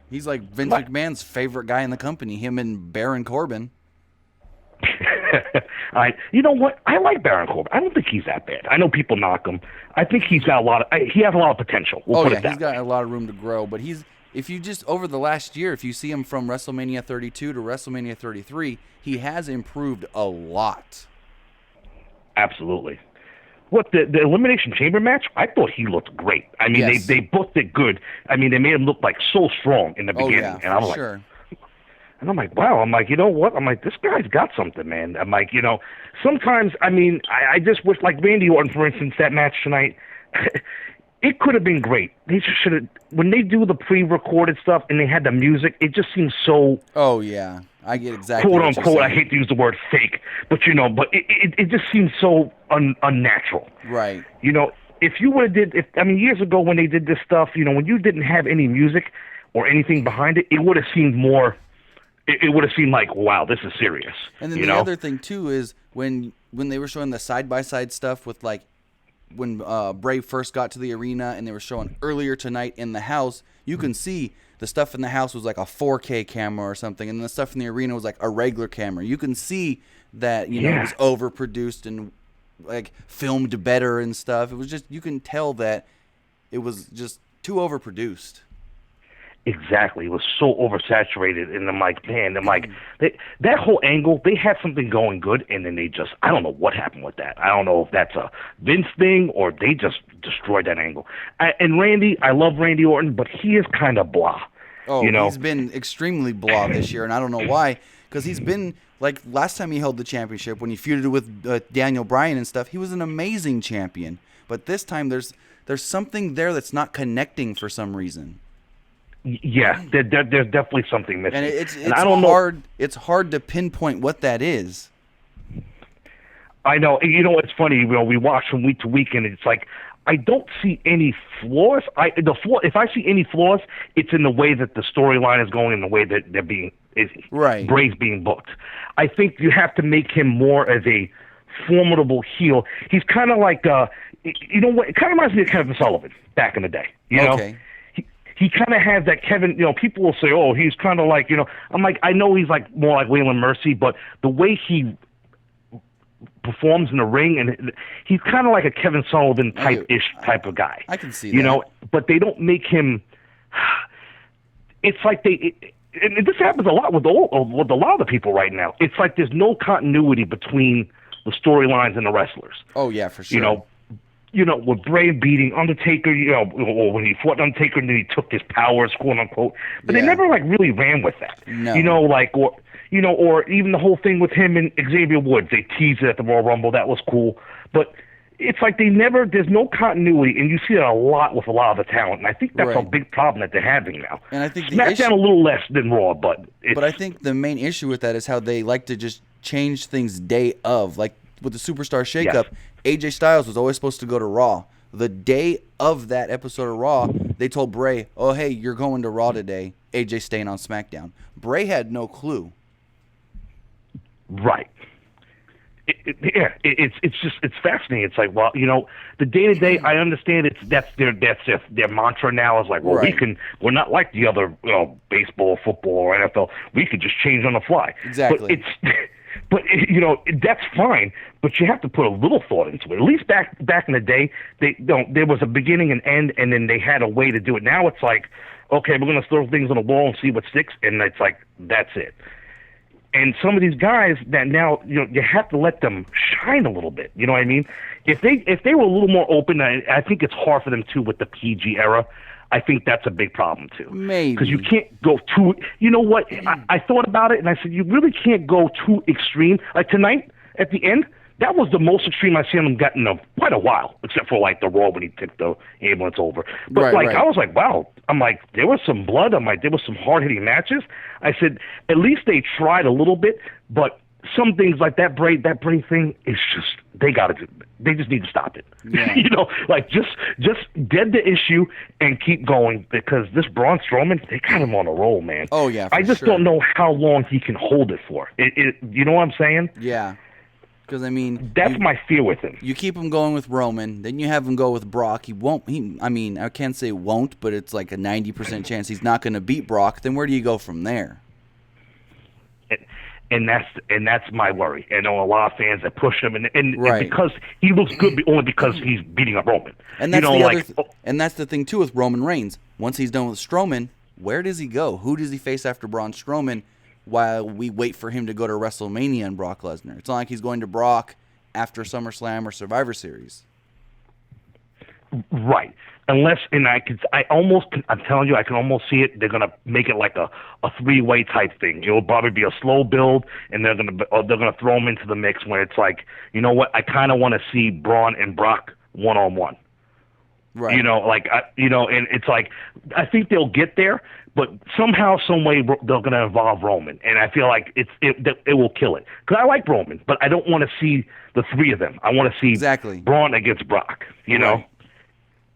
[SPEAKER 1] He's like Vince McMahon's favorite guy in the company, him and Baron Corbin.
[SPEAKER 7] You know what? I like Baron Corbin. I don't think he's that bad. I know people knock him. I think he has a lot of potential. We'll put it that
[SPEAKER 1] he's got a lot of room to grow. But if you just over the last year, if you see him from WrestleMania 32 to WrestleMania 33, he has improved a lot.
[SPEAKER 7] Absolutely. What the Elimination Chamber match? I thought he looked great. I mean, they booked it good. I mean, they made him look like so strong in the beginning, and I was like. And I'm like, wow. I'm like, you know what? I'm like, this guy's got something, man. I'm like, sometimes, I mean, I just wish, like Randy Orton, for instance, that match tonight, it could have been great. They just should have, when they do the pre-recorded stuff and they had the music, it just seems so.
[SPEAKER 1] Oh, yeah. I get exactly
[SPEAKER 7] quote unquote, I hate to use the word fake, but but it just seems so unnatural.
[SPEAKER 1] Right.
[SPEAKER 7] If you would have years ago when they did this stuff, when you didn't have any music or anything behind it, it would have seemed more. It would have seemed like, wow, this is serious.
[SPEAKER 1] And then the other thing too is when they were showing the side-by-side stuff with like when Bray first got to the arena and they were showing earlier tonight in the house, you can see the stuff in the house was like a 4K camera or something, and the stuff in the arena was like a regular camera. You can see that it was overproduced and like filmed better and stuff. It was just, you can tell that it was just too overproduced.
[SPEAKER 7] Exactly. It was so oversaturated, and I'm like, man, that whole angle, they had something going good, and then I don't know what happened with that. I don't know if that's a Vince thing or they just destroyed that angle. And Randy, I love Randy Orton, but he is kind of blah.
[SPEAKER 1] Oh, he's been extremely blah this year, and I don't know why, because he's been, like last time he held the championship, when he feuded with Daniel Bryan and stuff, he was an amazing champion. But this time there's something there that's not connecting for some reason.
[SPEAKER 7] Yeah, there's definitely something missing.
[SPEAKER 1] And I don't know. It's hard to pinpoint what that is.
[SPEAKER 7] I know. It's funny. We watch from week to week, and it's like I don't see any flaws. If I see any flaws, it's in the way that the storyline is going and the way that they're being
[SPEAKER 1] Right.
[SPEAKER 7] Bray's being booked. I think you have to make him more as a formidable heel. He's kind of like, you know what? It kind of reminds me of Kevin Sullivan back in the day. You know, he kind of has that Kevin. You know, people will say, "Oh, he's kind of like," you know. I'm like, I know he's like more like Waylon Mercy, but the way he performs in the ring, and he's kind of like a Kevin Sullivan type of guy.
[SPEAKER 1] I can see
[SPEAKER 7] you
[SPEAKER 1] that.
[SPEAKER 7] know, but they don't make him. It's like and this happens a lot with a lot of the people right now. It's like there's no continuity between the storylines and the wrestlers.
[SPEAKER 1] Oh yeah, for sure.
[SPEAKER 7] You know, with Bray beating Undertaker, you know, or when he fought Undertaker and then he took his powers, quote unquote. But they never like really ran with that.
[SPEAKER 1] No.
[SPEAKER 7] You know, like or even the whole thing with him and Xavier Woods. They teased it at the Royal Rumble. That was cool. But it's like there's no continuity, and you see it a lot with a lot of the talent. And I think that's a big problem that they're having now.
[SPEAKER 1] And I think
[SPEAKER 7] SmackDown a little less than Raw, but
[SPEAKER 1] I think the main issue with that is how they like to just change things day of. Like with the Superstar Shakeup, AJ Styles was always supposed to go to Raw. The day of that episode of Raw, they told Bray, "Oh, hey, you're going to Raw today. AJ staying on SmackDown." Bray had no clue.
[SPEAKER 7] Right. It's fascinating. It's like, well, you know, the day to day. I understand that's their mantra now is like, well, we're not like the other baseball, football, or NFL. We could just change on the fly.
[SPEAKER 1] Exactly.
[SPEAKER 7] But you know, that's fine. But you have to put a little thought into it. At least back in the day, there was a beginning and end, and then they had a way to do it. Now it's like, okay, we're going to throw things on the wall and see what sticks, and it's like that's it. And some of these guys that now, you know, you have to let them shine a little bit. You know what I mean? If they were a little more open, I think it's hard for them too with the PG era. I think that's a big problem too.
[SPEAKER 1] Maybe.
[SPEAKER 7] Because you can't go too. You know what? I thought about it and I said you really can't go too extreme. Like tonight at the end, that was the most extreme I've seen them get in quite a while, except for like the Raw when he took the ambulance over. But I was like, wow. I'm like, there was some blood. I'm like, there was some hard-hitting matches. I said, at least they tried a little bit, but some things like that Bray thing is just they just need to stop it.
[SPEAKER 1] Yeah.
[SPEAKER 7] You know, like just dead the issue and keep going because this Braun Strowman, they got him on a roll, man.
[SPEAKER 1] Oh yeah,
[SPEAKER 7] I just don't know how long he can hold it for. You know what I'm saying?
[SPEAKER 1] Yeah. Because, I mean...
[SPEAKER 7] That's my fear with him.
[SPEAKER 1] You keep him going with Roman, then you have him go with Brock. He won't... I mean, I can't say won't, but it's like a 90% chance he's not going to beat Brock. Then where do you go from there?
[SPEAKER 7] And that's my worry. I know a lot of fans that push him, and because he looks good only because he's beating up Roman.
[SPEAKER 1] And that's and that's the thing, too, with Roman Reigns. Once he's done with Strowman, where does he go? Who does he face after Braun Strowman? While we wait for him to go to WrestleMania and Brock Lesnar. It's not like he's going to Brock after SummerSlam or Survivor Series.
[SPEAKER 7] Right. Unless, and I'm telling you, I can almost see it. They're going to make it like a three-way type thing. It'll probably be a slow build, and they're going to throw him into the mix when it's like, you know what, I kind of want to see Braun and Brock one-on-one.
[SPEAKER 1] Right.
[SPEAKER 7] You know, like, and it's like, I think they'll get there, but somehow, some way, they're going to involve Roman, and I feel like it will kill it. Because I like Roman, but I don't want to see the three of them. I want to see Braun against Brock. You know,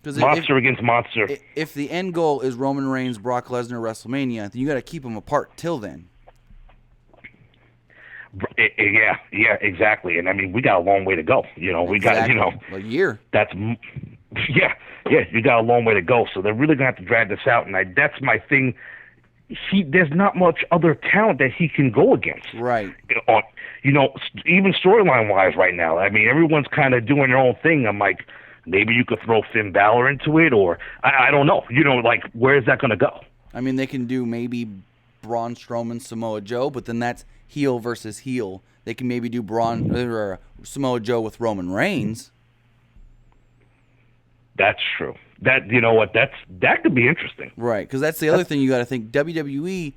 [SPEAKER 7] monster against monster.
[SPEAKER 1] If the end goal is Roman Reigns, Brock Lesnar, WrestleMania, then you got to keep them apart till then.
[SPEAKER 7] Yeah, exactly. And I mean, we got a long way to go. You know, we got
[SPEAKER 1] a year.
[SPEAKER 7] That's. Yeah, you got a long way to go. So they're really gonna have to drag this out, and that's my thing. There's not much other talent that he can go against.
[SPEAKER 1] Right.
[SPEAKER 7] You know, even storyline wise, right now. I mean, everyone's kind of doing their own thing. I'm like, maybe you could throw Finn Balor into it, or I don't know. You know, like where is that gonna go?
[SPEAKER 1] I mean, they can do maybe Braun Strowman, Samoa Joe, but then that's heel versus heel. They can maybe do Samoa Joe with Roman Reigns.
[SPEAKER 7] That's true. That, you know what, that could be interesting.
[SPEAKER 1] Right, because that's the other thing you got to think. WWE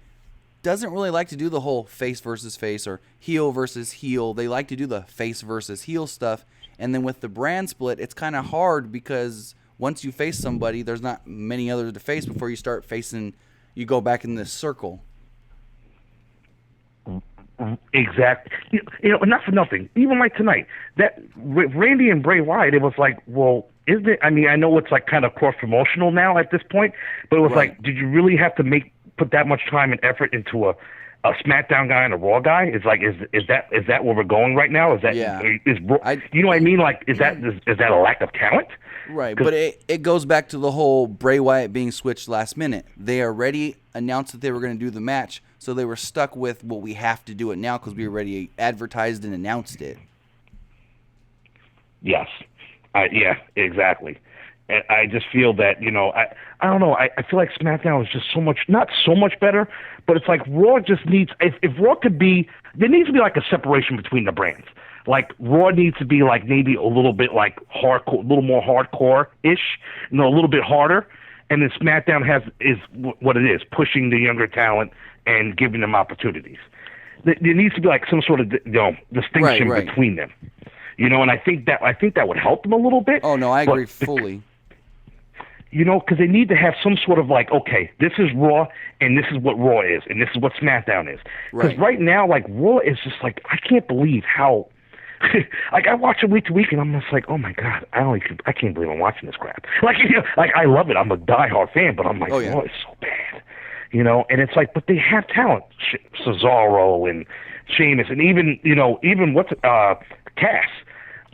[SPEAKER 1] doesn't really like to do the whole face versus face or heel versus heel. They like to do the face versus heel stuff. And then with the brand split, it's kind of hard because once you face somebody, there's not many others to face before you start facing, you go back in this circle.
[SPEAKER 7] Exactly. You know, not for nothing. Even like tonight, that with Randy and Bray Wyatt, it was like, well, isn't it? I mean, I know it's like kind of cross promotional now at this point, but it was like, did you really have to put that much time and effort into a SmackDown guy and a Raw guy? Is that where we're going right now? Is that you know what I mean? Like, is that a lack of talent?
[SPEAKER 1] Right, but it goes back to the whole Bray Wyatt being switched last minute. They already announced that they were going to do the match, so they were stuck with, well, we have to do it now because we already advertised and announced it.
[SPEAKER 7] Yes. Yeah, exactly. And I just feel that, I don't know. I feel like SmackDown is just not so much better, but it's like Raw just needs, if Raw could be, there needs to be like a separation between the brands. Like Raw needs to be like maybe a little bit like hardcore, a little more hardcore-ish, a little bit harder. And then SmackDown is what it is, pushing the younger talent and giving them opportunities. There needs to be like some sort of distinction between them. And I think that would help them a little bit.
[SPEAKER 1] Oh no, I agree fully.
[SPEAKER 7] Because they need to have some sort of like, okay, this is Raw, and this is what Raw is, and this is what SmackDown is. Because right now, like, Raw is just like, I can't believe how, like, I watch it week to week, and I'm just like, oh my God, I can't believe I'm watching this crap. Like, like, I love it. I'm a diehard fan, but I'm like, Raw is so bad. And it's like, but they have talent. Cesaro and Sheamus, and even what's Cass.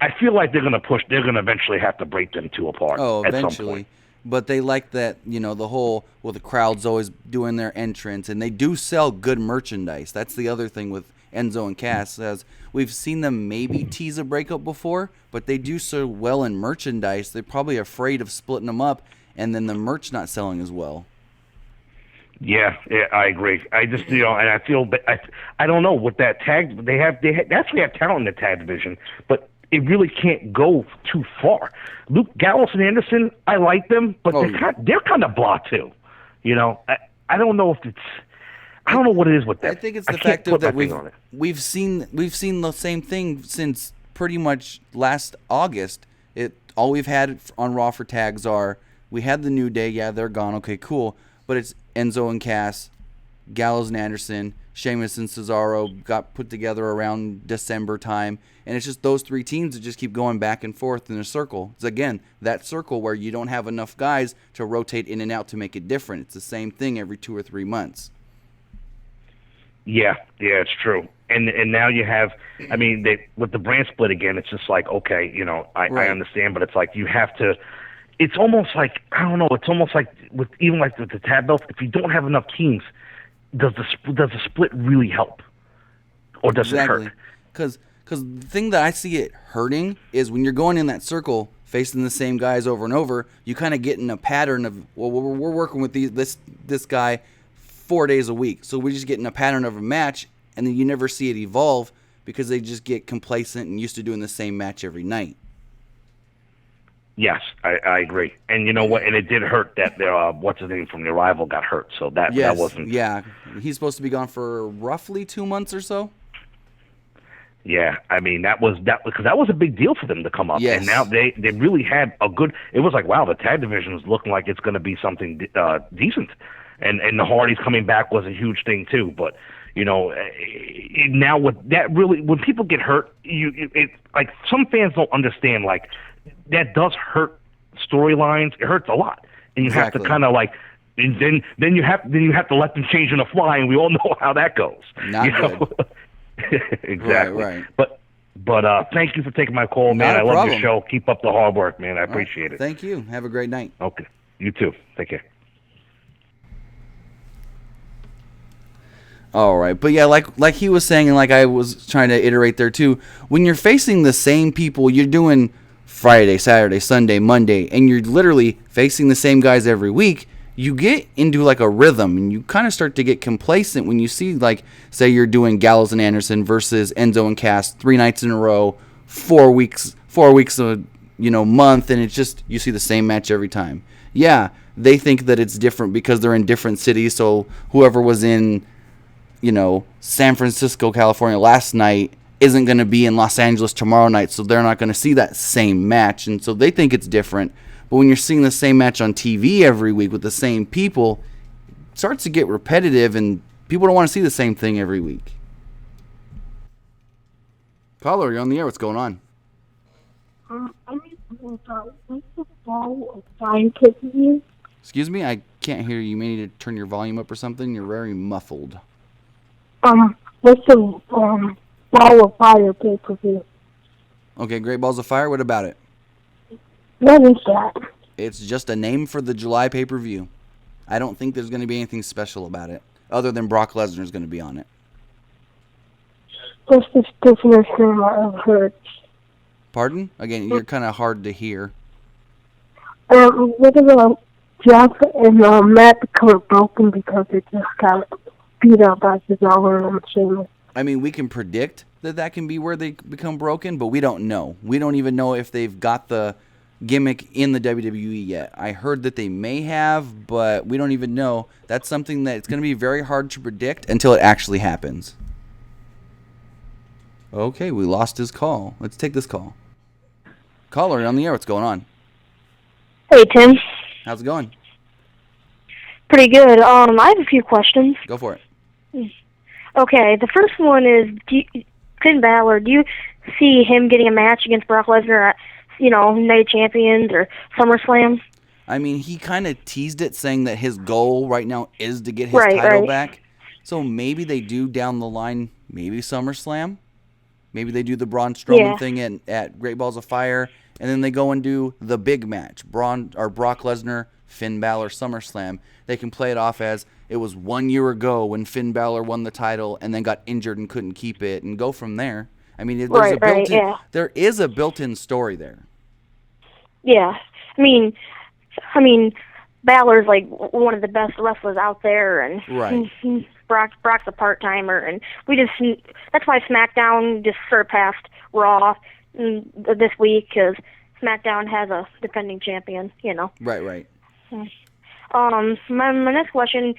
[SPEAKER 7] I feel like they're going to eventually have to break them two apart.
[SPEAKER 1] Oh, eventually.
[SPEAKER 7] At some point.
[SPEAKER 1] But they like that, the whole, the crowd's always doing their entrance, and they do sell good merchandise. That's the other thing with Enzo and Cass, as we've seen them maybe tease a breakup before, but they do so well in merchandise, they're probably afraid of splitting them up, and then the merch not selling as well.
[SPEAKER 7] Yeah, I agree. I just, and I feel, I don't know what that tag, they actually have talent in the tag division, but it really can't go too far. Luke Gallows and Anderson, I like them, but they're kind of blah too. I don't know if it's, I don't know what it is with that.
[SPEAKER 1] I think it's the fact that we've seen the same thing since pretty much last August. All we've had on Raw for tags are, we had the New Day, yeah, they're gone, okay, cool, but it's Enzo and Cass, Gallows and Anderson, Sheamus and Cesaro got put together around December time, and it's just those three teams that just keep going back and forth in a circle. It's, again, that circle where you don't have enough guys to rotate in and out to make it different. It's the same thing every 2 or 3 months.
[SPEAKER 7] Yeah, it's true. And now you have, I mean, with the brand split again, it's just like, okay, I understand, but it's like you have to, it's almost like, I don't know, it's almost like with the tag belts, if you don't have enough teams, does the split really help? Or does it hurt?
[SPEAKER 1] Because the thing that I see it hurting is when you're going in that circle, facing the same guys over and over, you kind of get in a pattern of, well, we're working with this guy 4 days a week. So we just get in a pattern of a match, and then you never see it evolve because they just get complacent and used to doing the same match every night.
[SPEAKER 7] Yes, I agree. And you know what? And it did hurt that what's his name from the Arrival got hurt. So that wasn't.
[SPEAKER 1] Yeah, he's supposed to be gone for roughly 2 months or so.
[SPEAKER 7] Yeah, I mean because that was a big deal for them to come up.
[SPEAKER 1] Yes.
[SPEAKER 7] And now they really had a good. It was like, wow, the tag division is looking like it's going to be something decent. And the Hardys coming back was a huge thing too. But now with that, really, when people get hurt, like some fans don't understand, like, that does hurt storylines. It hurts a lot, and you have to kind of like, and then you have to let them change on the fly, and we all know how that goes.
[SPEAKER 1] Not good.
[SPEAKER 7] Exactly.
[SPEAKER 1] Right.
[SPEAKER 7] But thank you for taking my call, man. I love your show. Keep up the hard work, man. I appreciate it.
[SPEAKER 1] Thank you. Have a great night.
[SPEAKER 7] Okay. You too. Take care.
[SPEAKER 1] All right, but yeah, like he was saying, and like I was trying to iterate there too, when you're facing the same people, you're doing Friday, Saturday, Sunday, Monday, and you're literally facing the same guys every week, you get into like a rhythm, and you kind of start to get complacent when you see, like, say you're doing Gallows and Anderson versus Enzo and Cass 3 nights in a row, 4 weeks a month, and it's just, you see the same match every time. Yeah, they think that it's different because they're in different cities, so whoever was in San Francisco, California last night isn't going to be in Los Angeles tomorrow night, so they're not going to see that same match, and so they think it's different. But when you're seeing the same match on TV every week with the same people, it starts to get repetitive, and people don't want to see the same thing every week. Paulo, you're on the air. What's going on?
[SPEAKER 8] I need to know about what's the fall of fine cookies?
[SPEAKER 1] Excuse me? I can't hear you. You may need to turn your volume up or something. You're very muffled.
[SPEAKER 8] what's the Ball of Fire pay-per-view?
[SPEAKER 1] Okay, Great Balls of Fire. What about it?
[SPEAKER 8] What is that?
[SPEAKER 1] It's just a name for the July pay-per-view. I don't think there's going to be anything special about it, other than Brock Lesnar is going to be on it.
[SPEAKER 8] What's the stiffness name I've heard?
[SPEAKER 1] Pardon? Again, you're kind of hard to hear.
[SPEAKER 8] What about Jeff and Matt becoming broken because they just got beat up by Cesaro and Sheamus?
[SPEAKER 1] I mean, we can predict that can be where they become broken, but we don't know. We don't even know if they've got the gimmick in the WWE yet. I heard that they may have, but we don't even know. That's something that it's going to be very hard to predict until it actually happens. Okay, we lost his call. Let's take this call. Caller, you're on the air. What's going on?
[SPEAKER 9] Hey, Tim.
[SPEAKER 1] How's it going?
[SPEAKER 9] Pretty good. I have a few questions.
[SPEAKER 1] Go for it.
[SPEAKER 9] Okay, the first one is, Finn Balor, do you see him getting a match against Brock Lesnar at, Night of Champions or SummerSlam?
[SPEAKER 1] I mean, he kind of teased it, saying that his goal right now is to get his title back. So maybe they do down the line, maybe SummerSlam. Maybe they do the Braun Strowman thing at Great Balls of Fire, and then they go and do the big match, Brock Lesnar, Finn Balor, SummerSlam. They can play it off as it was 1 year ago when Finn Balor won the title and then got injured and couldn't keep it, and go from there. I mean, there is a built-in story there.
[SPEAKER 9] Yeah, I mean, Balor's like one of the best wrestlers out there, and Brock's a part-timer, and that's why SmackDown just surpassed Raw this week, because SmackDown has a defending champion,
[SPEAKER 1] Right.
[SPEAKER 9] My next question,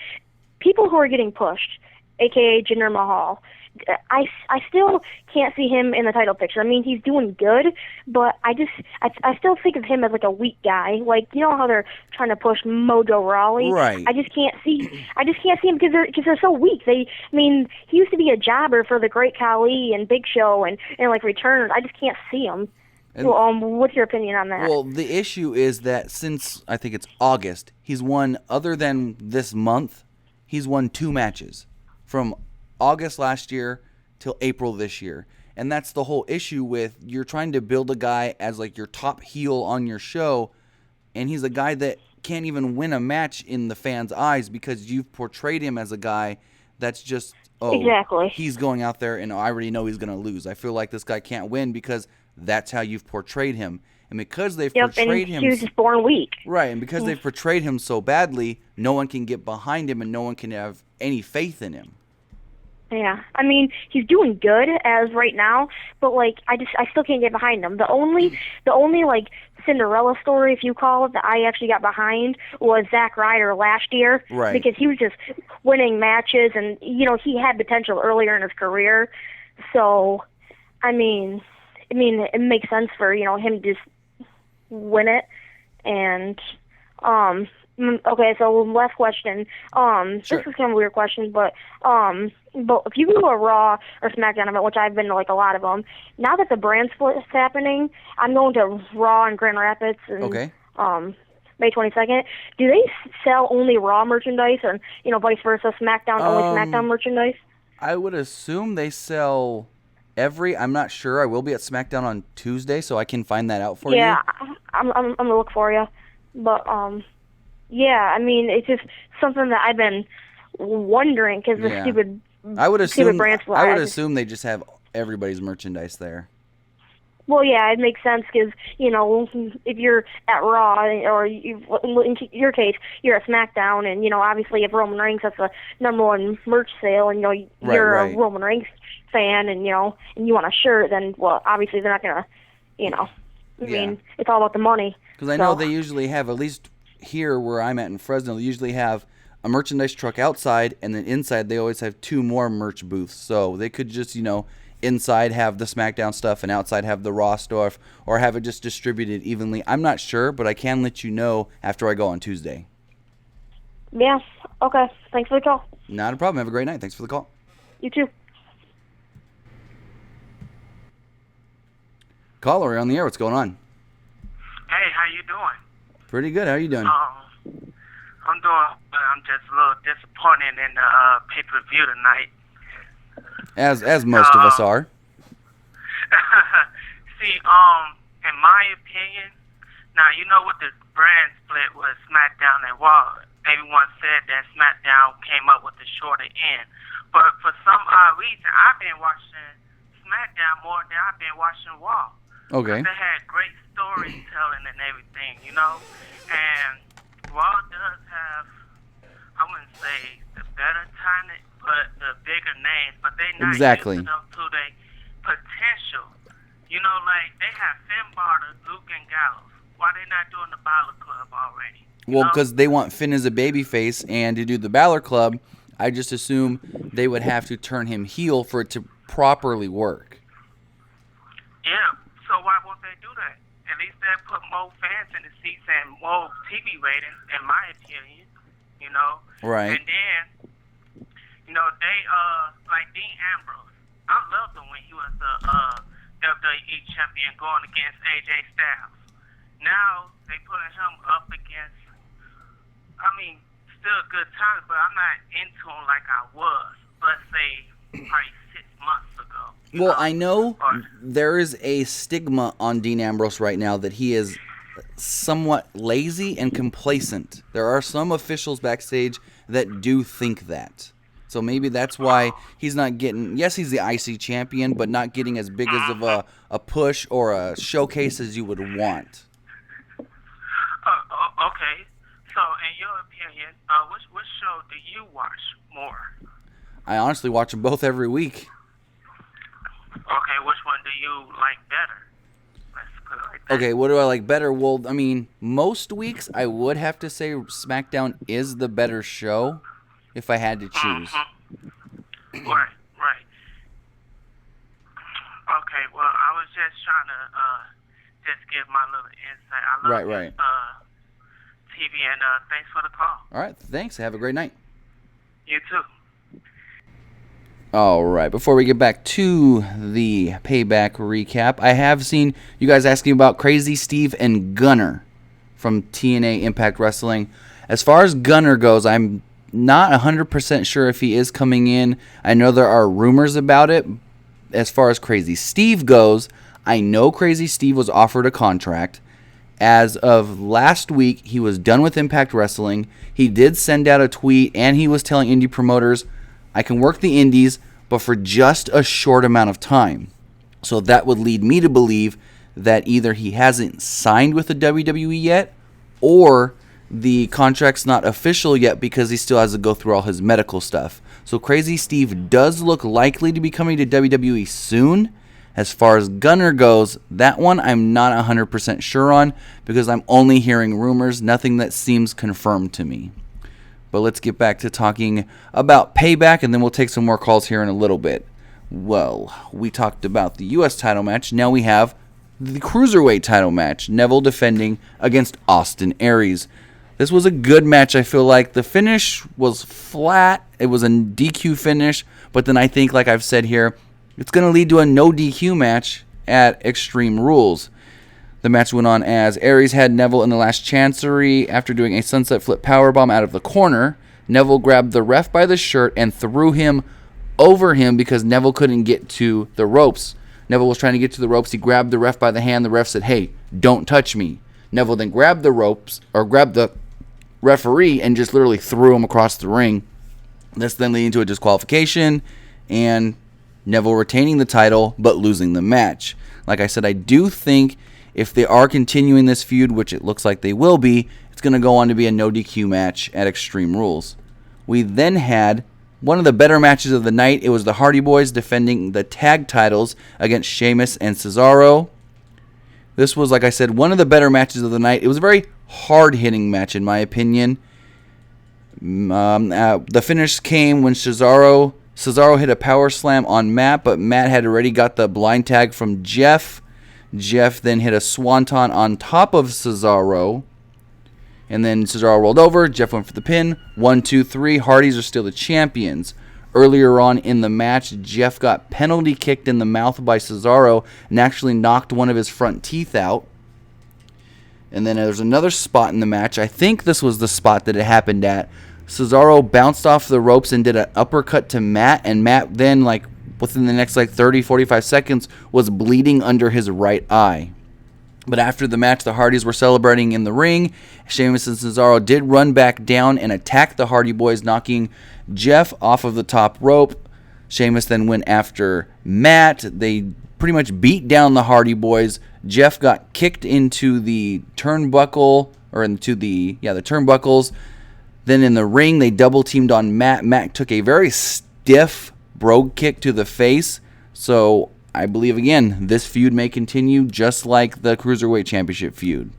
[SPEAKER 9] people who are getting pushed, a.k.a. Jinder Mahal, I still can't see him in the title picture. I mean, he's doing good, but I still think of him as like a weak guy. Like, how they're trying to push Mojo Rawley.
[SPEAKER 1] Right.
[SPEAKER 9] I just can't see him because they're so weak. He used to be a jobber for the Great Khali and Big Show and like returners. I just can't see him. And, what's your opinion on that?
[SPEAKER 1] Well, the issue is that since I think it's August, he's won, other than this month, he's won 2 matches from August last year till April this year. And that's the whole issue with, you're trying to build a guy as like your top heel on your show, and he's a guy that can't even win a match in the fans' eyes because you've portrayed him as a guy that's just,
[SPEAKER 9] exactly.
[SPEAKER 1] He's going out there and I already know he's going to lose. I feel like this guy can't win because that's how you've portrayed him. And because they've portrayed him...
[SPEAKER 9] he was just born weak.
[SPEAKER 1] Right, and because they've portrayed him so badly, no one can get behind him and no one can have any faith in him.
[SPEAKER 9] Yeah, I mean, he's doing good as right now, but like I still can't get behind him. The only like Cinderella story, if you call it, that I actually got behind was Zack Ryder last year,
[SPEAKER 1] right? Because
[SPEAKER 9] he was just winning matches, and he had potential earlier in his career. So, I mean, it makes sense for him to just win it, and okay, so last question.
[SPEAKER 1] Sure.
[SPEAKER 9] This is kind of a weird question, but if you go to a Raw or SmackDown event, which I've been to like a lot of them, now that the brand split is happening, I'm going to Raw in Grand Rapids and May 22nd. Do they sell only Raw merchandise, and vice versa, SmackDown only SmackDown merchandise?
[SPEAKER 1] I would assume they sell I'm not sure. I will be at SmackDown on Tuesday, so I can find that out for you.
[SPEAKER 9] Yeah, I'm gonna look for you, but yeah, I mean, it's just something that I've been wondering because the stupid brand split.
[SPEAKER 1] I would assume they just have everybody's merchandise there.
[SPEAKER 9] Well, yeah, it makes sense because, if you're at Raw, or in your case, you're at SmackDown, and, obviously if Roman Reigns has the #1 merch sale, and, you're a Roman Reigns fan, and, and you want a shirt, then, well, obviously they're not going to, I mean, it's all about the money.
[SPEAKER 1] Because I know they usually have, at least here where I'm at in Fresno, they usually have a merchandise truck outside, and then inside they always have 2 more merch booths. So they could just, inside have the SmackDown stuff and outside have the Raw stuff, or have it just distributed evenly. I'm not sure, but I can let you know after I go on Tuesday.
[SPEAKER 9] Yeah, okay. Thanks for the call.
[SPEAKER 1] Not a problem. Have a great night. Thanks for the call.
[SPEAKER 9] You too.
[SPEAKER 1] Caller, you're on the air. What's going on?
[SPEAKER 10] Hey, how you doing?
[SPEAKER 1] Pretty good. How are you doing?
[SPEAKER 10] I'm doing. I'm just a little disappointed in the pay-per-view tonight.
[SPEAKER 1] As most of us are.
[SPEAKER 10] See, in my opinion, now you know what the brand split was SmackDown and Raw. Everyone said that SmackDown came up with the shorter end, but for some odd reason, I've been watching SmackDown more than I've been watching Raw.
[SPEAKER 1] Okay.
[SPEAKER 10] They had great storytelling and everything, you know, and Raw does have, I wouldn't say the better talent, but the bigger names, but they not using them to their potential. You know, like they have Finn Balor, Luke, and Gallows. Why they not doing the Balor Club already?
[SPEAKER 1] Well, because they want Finn as a babyface, and to do the Balor Club, I just assume they would have to turn him heel for it to properly work.
[SPEAKER 10] Yeah, so why won't they do that? At least they put more fans in the seats and more TV ratings, in my opinion, you know?
[SPEAKER 1] Right.
[SPEAKER 10] And then, you know, they, like Dean Ambrose, I loved him when he was the WWE champion going against AJ Styles. Now, they putting him up against, I mean, still a good time, but I'm not into him like I was, let's say, probably 6 months ago.
[SPEAKER 1] Well, I know there is a stigma on Dean Ambrose right now that he is somewhat lazy and complacent. There are some officials backstage that do think that. So maybe that's why he's not getting, yes, he's the IC champion, but not getting as big as of a push or a showcase as you would want.
[SPEAKER 10] Okay. So, in your opinion, which show do you watch more?
[SPEAKER 1] I honestly watch them both every week.
[SPEAKER 10] Okay, which one do you like better? Let's put it like that.
[SPEAKER 1] Okay, what do I like better? Well, I mean, most weeks I would have to say SmackDown is the better show if I had to choose.
[SPEAKER 10] Mm-hmm. Right. Okay, well, I was just trying to just give my little insight. I love
[SPEAKER 1] right.
[SPEAKER 10] TV, and thanks for the call.
[SPEAKER 1] All right, thanks. Have a great night.
[SPEAKER 10] You too.
[SPEAKER 1] All right, before we get back to the Payback recap, I have seen you guys asking about Crazy Steve and Gunner from TNA Impact Wrestling. As far as Gunner goes, I'm not 100% sure if he is coming in. I know there are rumors about it. As far as Crazy Steve goes, I know Crazy Steve was offered a contract. As of last week, he was done with Impact Wrestling. He did send out a tweet, and he was telling indie promoters, I can work the indies, but for just a short amount of time. So that would lead me to believe that either he hasn't signed with the WWE yet, or the contract's not official yet because he still has to go through all his medical stuff. So Crazy Steve does look likely to be coming to WWE soon. As far as Gunner goes, that one I'm not 100% sure on because I'm only hearing rumors, nothing that seems confirmed to me. But let's get back to talking about Payback, and then we'll take some more calls here in a little bit. Well, we talked about the U.S. title match. Now we have the Cruiserweight title match. Neville defending against Austin Aries. This was a good match, I feel like. The finish was flat. It was a DQ finish. But then I think, like I've said here, it's going to lead to a no DQ match at Extreme Rules. The match went on as Aries had Neville in the last chancery after doing a sunset flip powerbomb out of the corner. Neville grabbed the ref by the shirt and threw him over him because Neville couldn't get to the ropes. Neville was trying to get to the ropes. He grabbed the ref by the hand. The ref said, hey, don't touch me. Neville then grabbed the ropes, or grabbed the referee and just literally threw him across the ring. This then leading to a disqualification and Neville retaining the title but losing the match. Like I said, I do think if they are continuing this feud, which it looks like they will be, it's going to go on to be a no DQ match at Extreme Rules. We then had one of the better matches of the night. It was the Hardy Boys defending the tag titles against Sheamus and Cesaro. This was, like I said, one of the better matches of the night. It was a very hard-hitting match, in my opinion. The finish came when Cesaro hit a power slam on Matt, but Matt had already got the blind tag from Jeff. Jeff then hit a swanton on top of Cesaro. And then Cesaro rolled over. Jeff went for the pin. 1, 2, 3. Hardys are still the champions. Earlier on in the match, Jeff got penalty kicked in the mouth by Cesaro and actually knocked one of his front teeth out. And then there's another spot in the match. I think this was the spot that it happened at. Cesaro bounced off the ropes and did an uppercut to Matt, and Matt then within the next like 30, 45 seconds, was bleeding under his right eye. But after the match, the Hardys were celebrating in the ring. Sheamus and Cesaro did run back down and attack the Hardy Boys, knocking Jeff off of the top rope. Sheamus then went after Matt. They pretty much beat down the Hardy Boys. Jeff got kicked into the turnbuckle, or into the turnbuckles. Then in the ring, they double teamed on Matt. Matt took a very stiff brogue kick to the face. So I believe, again, this feud may continue just like the Cruiserweight Championship feud.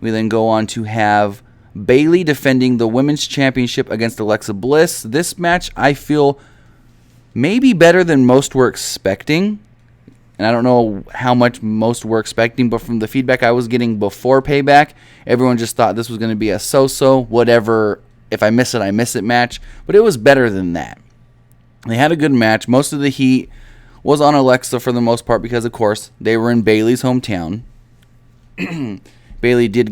[SPEAKER 1] We then go on to have Bayley defending the Women's Championship against Alexa Bliss. This match, I feel, may be better than most were expecting. And I don't know how much most were expecting, but from the feedback I was getting before Payback, everyone just thought this was going to be a so-so, whatever, if I miss it, I miss it match. But it was better than that. They had a good match. Most of the heat was on Alexa for the most part because, of course, they were in Bayley's hometown. Alexa did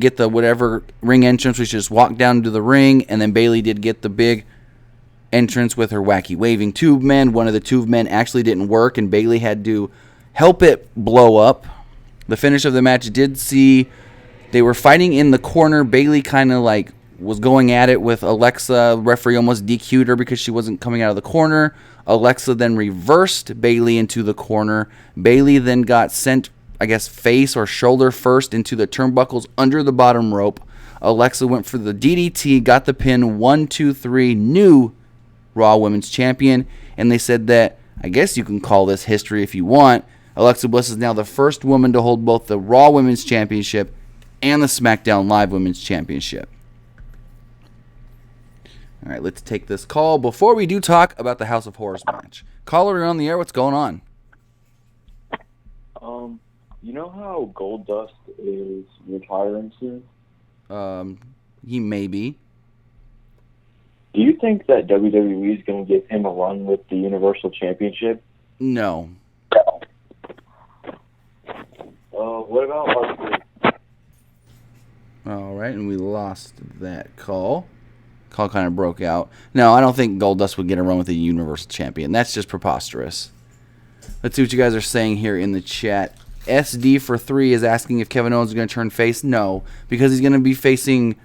[SPEAKER 1] get the whatever ring entrance, where she just walked down to the ring, and then Bayley did get the big entrance with her wacky waving tube men. One of the tube men actually didn't work, and Bayley had to help it blow up. The finish of the match did see they were fighting in the corner. Bayley kind of like was going at it with Alexa. Referee almost DQ'd her because she wasn't coming out of the corner. Alexa then reversed Bayley into the corner. Bayley then got sent, I guess, face or shoulder first into the turnbuckles under the bottom rope. Alexa went for the DDT, got the pin, 1, 2, 3, new Raw Women's Champion. And they said that, I guess you can call this history if you want, Alexa Bliss is now the first woman to hold both the Raw Women's Championship and the SmackDown Live Women's Championship. All right, let's take this call before we do talk about the House of Horrors match. Caller, you're on the air. What's going on?
[SPEAKER 11] You know how Goldust is retiring soon?
[SPEAKER 1] He may be.
[SPEAKER 11] Do you think that WWE is going to give him a run with the Universal Championship?
[SPEAKER 1] No.
[SPEAKER 11] What about R-Truth?
[SPEAKER 1] All right, and we lost that call. Call kind of broke out. No, I don't think Goldust would get a run with the Universal Champion. That's just preposterous. Let's see what you guys are saying here in the chat. SD4 3 is asking if Kevin Owens is going to turn face. No, because he's going to be facing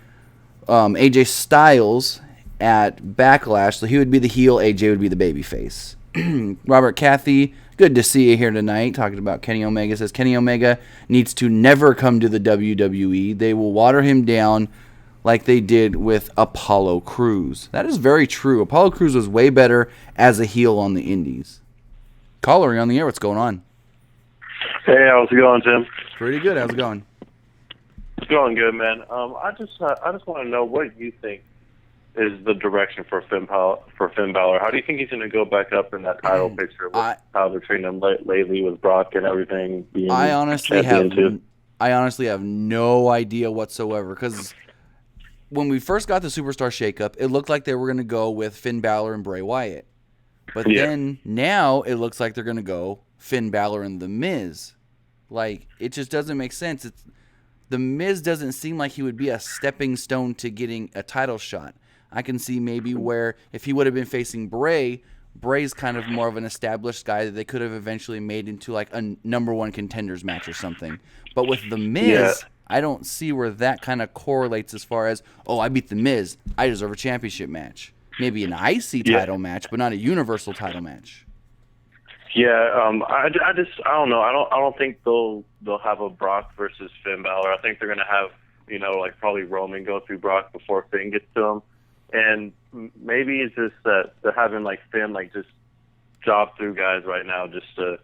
[SPEAKER 1] AJ Styles at Backlash, so he would be the heel, AJ would be the baby face. Robert Cathy, good to see you here tonight. Talking about Kenny Omega, says Kenny Omega needs to never come to the WWE. They will water him down like they did with Apollo Crews. That is very true. Apollo Crews was way better as a heel on the Indies. Caller, you're on the air. What's going on?
[SPEAKER 12] Hey, how's it going, Tim?
[SPEAKER 1] Pretty good. How's it going?
[SPEAKER 12] It's going good, man. I just want to know what you think is the direction for Finn Balor. How do you think he's going to go back up in that title picture with how they're treating him lately with Brock and everything?
[SPEAKER 1] I honestly have no idea whatsoever, because when we first got the Superstar Shakeup, it looked like they were going to go with Finn Balor and Bray Wyatt. But then now it looks like they're going to go Finn Balor and The Miz. Like, it just doesn't make sense. The Miz doesn't seem like he would be a stepping stone to getting a title shot. I can see maybe where if he would have been facing Bray, Bray's kind of more of an established guy that they could have eventually made into like a number one contenders match or something. But with The Miz, I don't see where that kind of correlates as far as, oh, I beat The Miz, I deserve a championship match. Maybe an IC title match, but not a Universal title match.
[SPEAKER 12] Yeah, I don't know. I don't think they'll have a Brock versus Finn Balor. I think they're gonna have, like probably Roman go through Brock before Finn gets to him, and maybe it's just that they're having like Finn like just job through guys right now just to,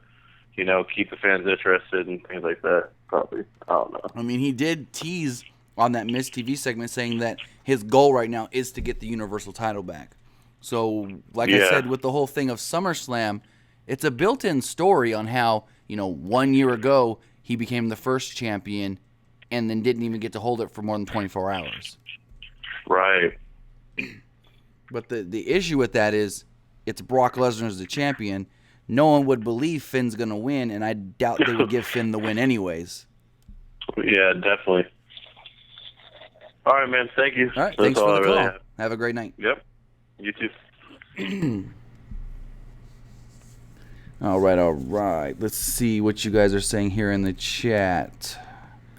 [SPEAKER 12] keep the fans interested and things like that. Probably, I don't know.
[SPEAKER 1] I mean, he did tease on that Miz TV segment saying that his goal right now is to get the Universal title back. So, like I said, with the whole thing of SummerSlam, it's a built-in story on how, 1 year ago he became the first champion and then didn't even get to hold it for more than 24 hours.
[SPEAKER 12] Right.
[SPEAKER 1] But the issue with that is it's Brock Lesnar as the champion. No one would believe Finn's going to win, and I doubt they would give Finn the win anyways.
[SPEAKER 12] Yeah, definitely. All right, man. Thank you.
[SPEAKER 1] All right, thanks for the call. Have a great night.
[SPEAKER 12] Yep. You too.
[SPEAKER 1] All right. Let's see what you guys are saying here in the chat.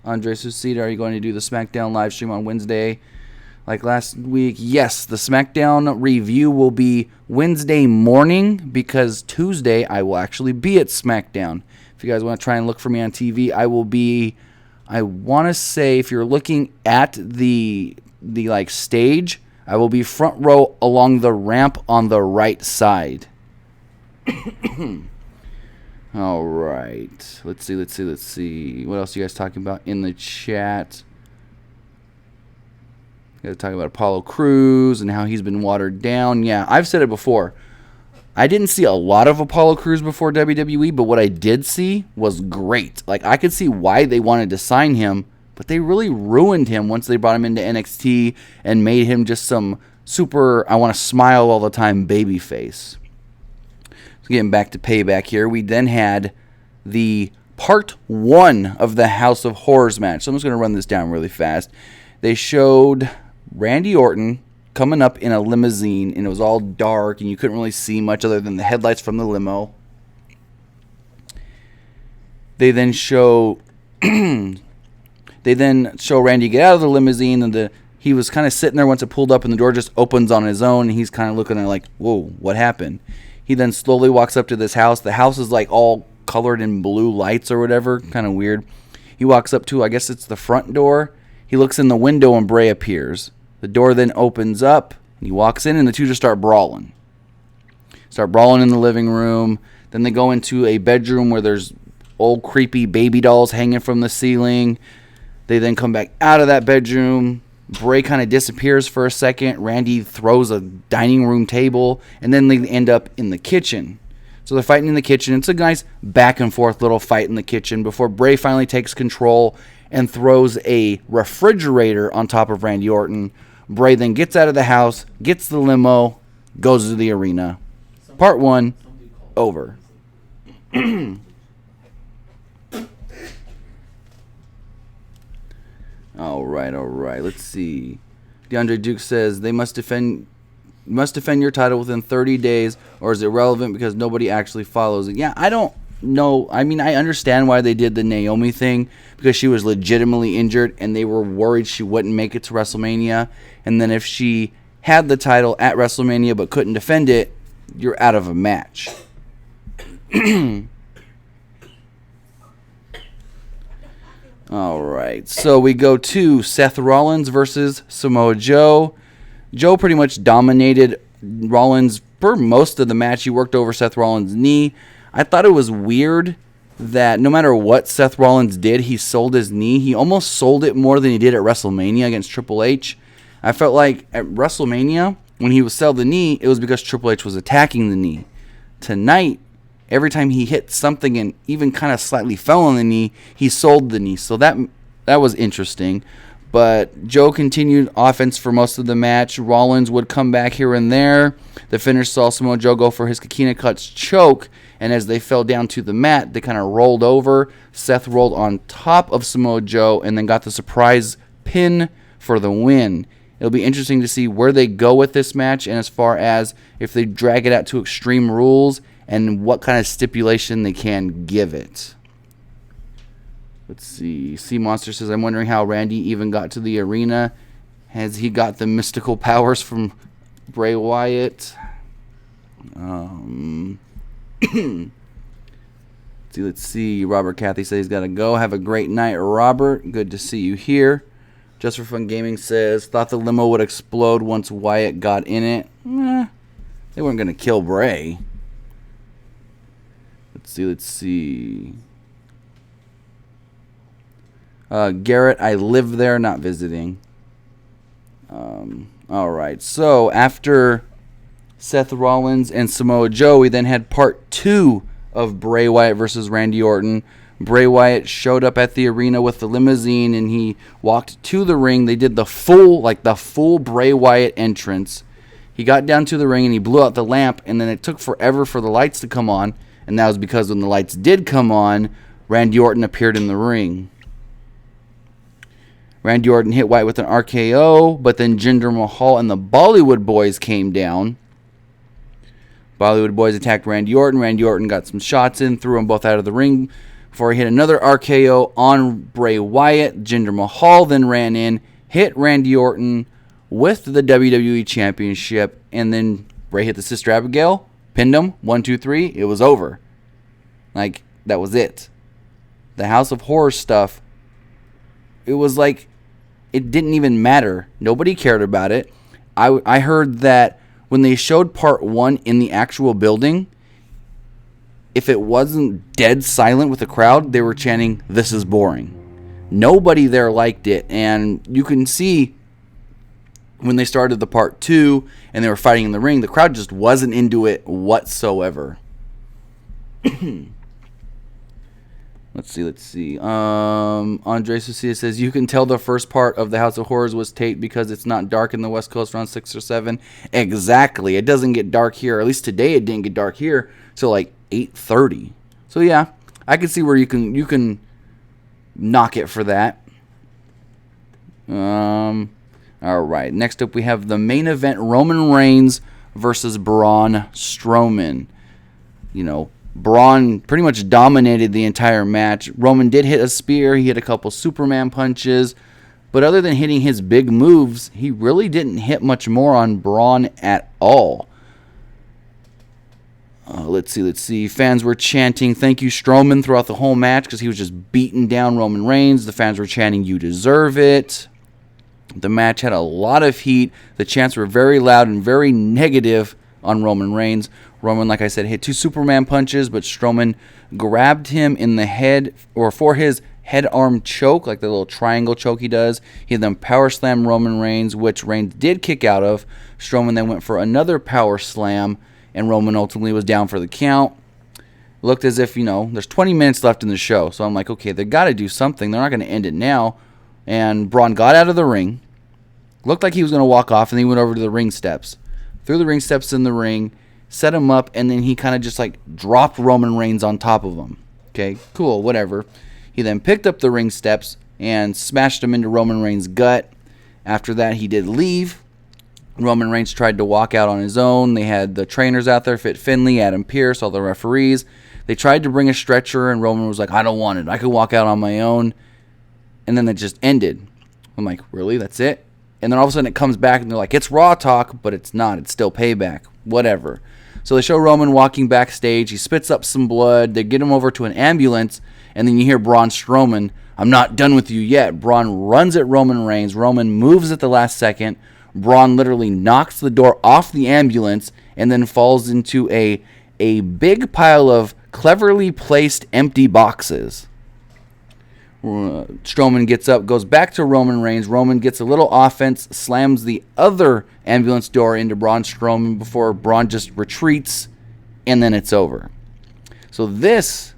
[SPEAKER 1] Andre Susita, are you going to do the SmackDown live stream on Wednesday like last week? Yes, the SmackDown review will be Wednesday morning because Tuesday I will actually be at SmackDown. If you guys want to try and look for me on TV, I will be, I want to say, if you're looking at the like stage, I will be front row along the ramp on the right side. All right. Let's see. What else are you guys talking about in the chat? You guys talking about Apollo Crews and how he's been watered down. Yeah, I've said it before. I didn't see a lot of Apollo Crews before WWE, but what I did see was great. Like, I could see why they wanted to sign him, but they really ruined him once they brought him into NXT and made him just some super, I want to smile all the time babyface. So getting back to Payback here, we then had the part 1 of the House of Horrors match. So I'm just going to run this down really fast. They showed Randy Orton coming up in a limousine, and it was all dark, and you couldn't really see much other than the headlights from the limo. They then show Randy get out of the limousine, and he was kind of sitting there once it pulled up, and the door just opens on his own, and he's kind of looking at it like, whoa, what happened? He then slowly walks up to this house. The house is like all colored in blue lights or whatever. Kind of weird. He walks up to, I guess it's the front door. He looks in the window and Bray appears. The door then opens up. And he walks in and the two just start brawling. Start brawling in the living room. Then they go into a bedroom where there's old creepy baby dolls hanging from the ceiling. They then come back out of that bedroom. Bray kind of disappears for a second. Randy throws a dining room table, and then they end up in the kitchen. So they're fighting in the kitchen. It's a nice back and forth little fight in the kitchen before Bray finally takes control and throws a refrigerator on top of Randy Orton. Bray then gets out of the house, gets the limo, goes to the arena. Part 1, over. All right. Let's see. DeAndre Duke says they must defend your title within 30 days, or is it irrelevant because nobody actually follows it? Yeah, I don't know. I mean, I understand why they did the Naomi thing because she was legitimately injured, and they were worried she wouldn't make it to WrestleMania. And then if she had the title at WrestleMania but couldn't defend it, you're out of a match. All right, so we go to Seth Rollins versus Samoa Joe. Joe pretty much dominated Rollins for most of the match. He worked over Seth Rollins' knee. I thought it was weird that no matter what Seth Rollins did, he sold his knee. He almost sold it more than he did at WrestleMania against Triple H. I felt like at WrestleMania, when he would sell the knee, it was because Triple H was attacking the knee. Tonight, every time he hit something and even kind of slightly fell on the knee, he sold the knee. So that was interesting. But Joe continued offense for most of the match. Rollins would come back here and there. The finish saw Samoa Joe go for his Coquina Clutch choke. And as they fell down to the mat, they kind of rolled over. Seth rolled on top of Samoa Joe and then got the surprise pin for the win. It'll be interesting to see where they go with this match and as far as if they drag it out to Extreme Rules and what kind of stipulation they can give it. Let's see. Sea Monster says, I'm wondering how Randy even got to the arena. Has he got the mystical powers from Bray Wyatt? Let's see. Robert Cathy says he's got to go. Have a great night, Robert. Good to see you here. Just for Fun Gaming says, thought the limo would explode once Wyatt got in it. They weren't going to kill Bray. Let's see. Garrett, I live there, not visiting. All right. So after Seth Rollins and Samoa Joe, we then had part 2 of Bray Wyatt versus Randy Orton. Bray Wyatt showed up at the arena with the limousine, and he walked to the ring. They did the full Bray Wyatt entrance. He got down to the ring, and he blew out the lamp, and then it took forever for the lights to come on, and that was because when the lights did come on, Randy Orton appeared in the ring. Randy Orton hit Wyatt with an RKO, but then Jinder Mahal and the Bollywood Boys came down. Bollywood Boys attacked Randy Orton. Randy Orton got some shots in, threw them both out of the ring before he hit another RKO on Bray Wyatt. Jinder Mahal then ran in, hit Randy Orton with the WWE Championship, and then Bray hit the Sister Abigail, pinned him, 1, 2, 3, it was over. Like, that was it. The House of Horror stuff, it was like, it didn't even matter. Nobody cared about it. I heard that when they showed part 1 in the actual building, if it wasn't dead silent with the crowd, they were chanting, "This is boring." Nobody there liked it, and you can see when they started the part 2 and they were fighting in the ring, the crowd just wasn't into it whatsoever. Let's see. Andre Socia says, you can tell the first part of the House of Horrors was taped because it's not dark in the West Coast around 6 or 7. Exactly. It doesn't get dark here. At least today it didn't get dark here till like 8:30. So yeah, I can see where you can knock it for that. All right. Next up we have the main event, Roman Reigns versus Braun Strowman. You know, Braun pretty much dominated the entire match. Roman did hit a spear. He hit a couple Superman punches. But other than hitting his big moves, he really didn't hit much more on Braun at all. Let's see. Fans were chanting, "Thank you, Strowman," throughout the whole match because he was just beating down Roman Reigns. The fans were chanting, "You deserve it." The match had a lot of heat. The chants were very loud and very negative on Roman Reigns. Roman, like I said, hit 2 Superman punches, but Strowman grabbed him in the head, or for his head arm choke, like the little triangle choke he does. He then power slammed Roman Reigns, which Reigns did kick out of. Strowman then went for another power slam, and Roman ultimately was down for the count. Looked as if, there's 20 minutes left in the show, so I'm like, okay, they got to do something. They're not going to end it now. And Braun got out of the ring. Looked like he was going to walk off, and then he went over to the ring steps. Threw the ring steps in the ring, set him up, and then he kind of just like dropped Roman Reigns on top of him. Okay, cool, whatever. He then picked up the ring steps and smashed him into Roman Reigns' gut. After that, he did leave. Roman Reigns tried to walk out on his own. They had the trainers out there, Fit Finlay, Adam Pearce, all the referees. They tried to bring a stretcher, and Roman was like, "I don't want it. I could walk out on my own." And then it just ended. I'm like, really? That's it? And then all of a sudden it comes back, and they're like, it's Raw talk, but it's not. It's still Payback. Whatever. So they show Roman walking backstage. He spits up some blood. They get him over to an ambulance, and then you hear Braun Strowman, "I'm not done with you yet." Braun runs at Roman Reigns. Roman moves at the last second. Braun literally knocks the door off the ambulance and then falls into a big pile of cleverly placed empty boxes. Strowman gets up, goes back to Roman Reigns. Roman gets a little offense, slams the other ambulance door into Braun Strowman before Braun just retreats, and then it's over. So this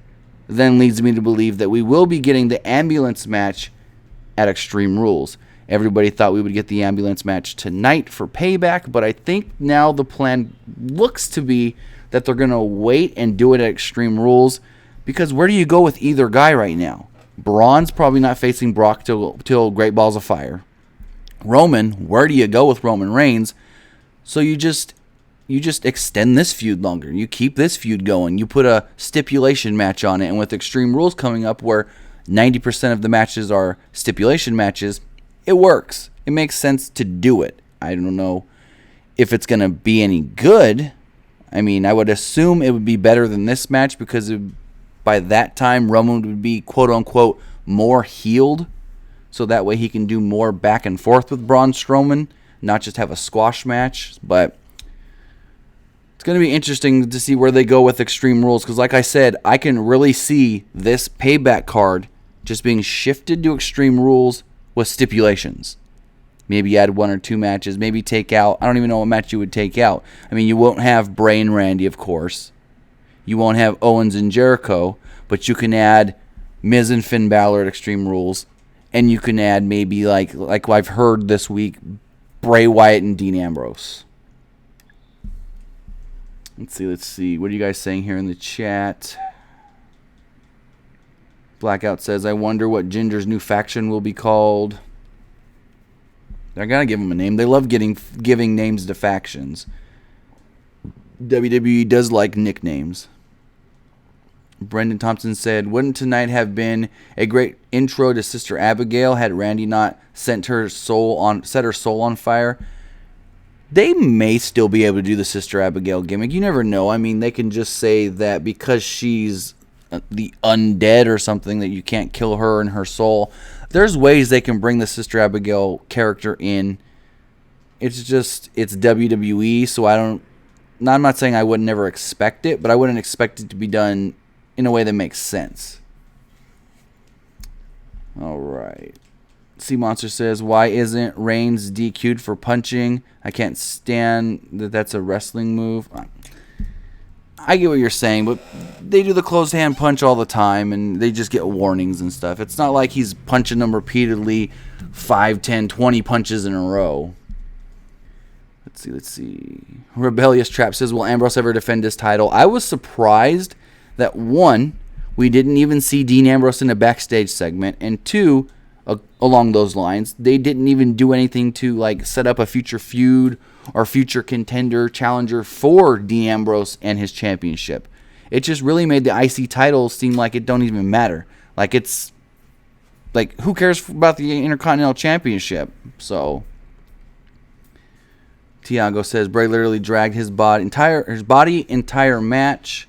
[SPEAKER 1] then leads me to believe that we will be getting the ambulance match at Extreme Rules. Everybody thought we would get the ambulance match tonight for Payback, but I think now the plan looks to be that they're going to wait and do it at Extreme Rules, because where do you go with either guy right now? Braun's probably not facing Brock till Great Balls of Fire. Roman, where do you go with Roman Reigns? So you just extend this feud longer. You keep this feud going. You put a stipulation match on it, and with Extreme Rules coming up where 90% of the matches are stipulation matches, it works. It makes sense to do it. I don't know if it's going to be any good. I mean, I would assume it would be better than this match because by that time, Roman would be, quote-unquote, more healed. So that way he can do more back and forth with Braun Strowman, not just have a squash match. But it's going to be interesting to see where they go with Extreme Rules. Because like I said, I can really see this Payback card just being shifted to Extreme Rules with stipulations. Maybe add 1 or 2 matches. Maybe take out, I don't even know what match you would take out. I mean, you won't have Bray and Randy, of course. You won't have Owens and Jericho, but you can add Miz and Finn Balor at Extreme Rules, and you can add maybe like I've heard this week, Bray Wyatt and Dean Ambrose. Let's see. What are you guys saying here in the chat? Blackout says, "I wonder what Ginger's new faction will be called." They're gonna give him a name. They love giving names to factions. WWE does like nicknames. Brendan Thompson said, wouldn't tonight have been a great intro to Sister Abigail had Randy not set her soul on fire? They may still be able to do the Sister Abigail gimmick. You never know. I mean, they can just say that because she's the undead or something that you can't kill her and her soul. There's ways they can bring the Sister Abigail character in. It's WWE, so I'm not saying I would never expect it, but I wouldn't expect it to be done in a way that makes sense. All right. Sea Monster says, why isn't Reigns DQ'd for punching? I can't stand that that's a wrestling move. I get what you're saying, but they do the closed hand punch all the time, and they just get warnings and stuff. It's not like he's punching them repeatedly 5, 10, 20 punches in a row. Let's see. Rebellious Trap says, will Ambrose ever defend his title? I was surprised that, one, we didn't even see Dean Ambrose in a backstage segment, and two, along those lines, they didn't even do anything to like set up a future feud or future contender challenger for Dean Ambrose and his championship. It just really made the IC title seem like it don't even matter. Like it's like, who cares about the Intercontinental Championship? So Tiago says Bray literally dragged his body entire match.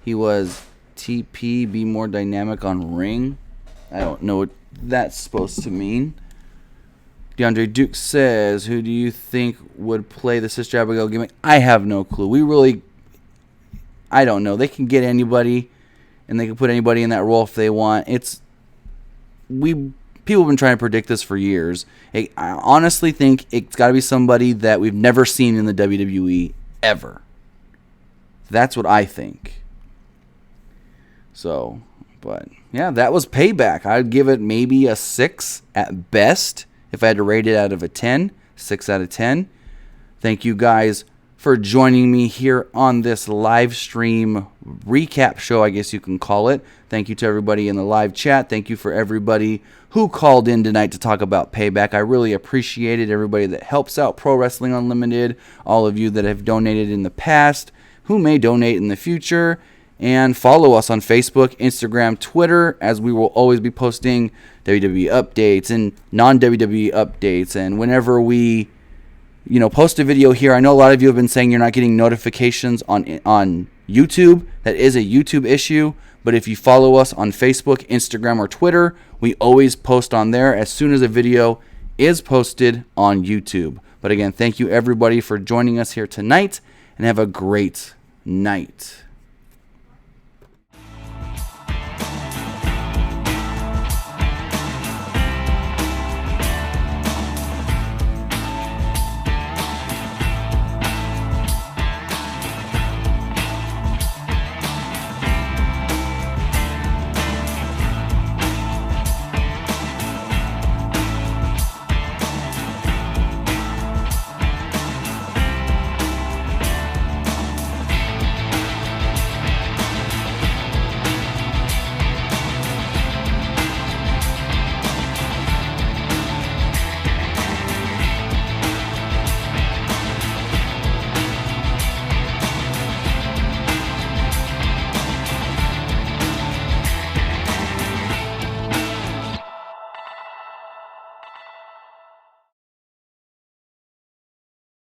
[SPEAKER 1] He was TP, be more dynamic on ring. I don't know what that's supposed to mean. DeAndre Duke says, who do you think would play the Sister Abigail gimmick? I have no clue. I don't know. They can get anybody, and they can put anybody in that role if they want. People have been trying to predict this for years. I honestly think it's got to be somebody that we've never seen in the WWE ever. That's what I think. So, but yeah, that was Payback. I'd give it maybe a 6 at best. If I had to rate it out of a 10, 6 out of 10. Thank you guys for joining me here on this live stream recap show, I guess you can call it. Thank you to everybody in the live chat. Thank you for everybody who called in tonight to talk about Payback. I really appreciate it. Everybody that helps out Pro Wrestling Unlimited, all of you that have donated in the past, who may donate in the future, and follow us on Facebook, Instagram, Twitter, as we will always be posting WWE updates and non-WWE updates. And whenever we, post a video here, I know a lot of you have been saying you're not getting notifications on YouTube. That is a YouTube issue. But if you follow us on Facebook, Instagram, or Twitter, we always post on there as soon as a video is posted on YouTube. But again, thank you everybody for joining us here tonight, and have a great night.